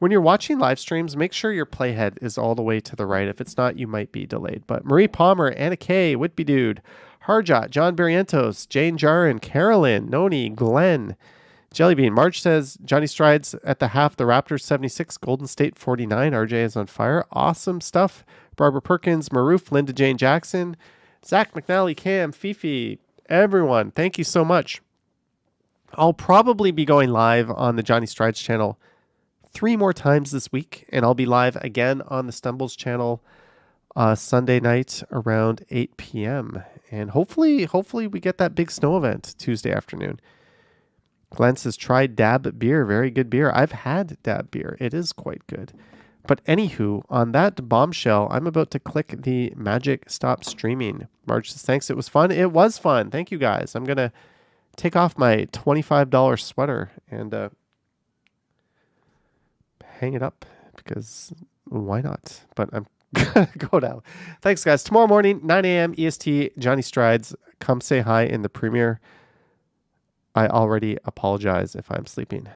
when you're watching live streams, make sure your playhead is all the way to the right. If it's not, you might be delayed. But Marie Palmer, Anna Kay, Whitby Dude, Harjot, John Barrientos, Jane Jarin, Carolyn, Noni, Glenn, Jellybean. Marge says Johnny Strides at the half. The Raptors 76, Golden State 49. RJ is on fire. Awesome stuff. Barbara Perkins, Maroof, Linda Jane Jackson, Zach McNally, Cam, Fifi, everyone. Thank you so much. I'll probably be going live on the Johnny Strides channel 3 more times this week, and I'll be live again on the Stumbles channel Sunday night around 8 p.m. And hopefully we get that big snow event Tuesday afternoon. Glenn says, try Dab beer. Very good beer. I've had Dab beer. It is quite good. But anywho, on that bombshell, I'm about to click the magic stop streaming. Marge says, thanks. It was fun. It was fun. Thank you, guys. I'm going to take off my $25 sweater and hang it up because why not? But I'm going to go now. Thanks, guys. Tomorrow morning, 9 a.m. EST, Johnny Strides. Come say hi in the premiere. I already apologize if I'm sleeping.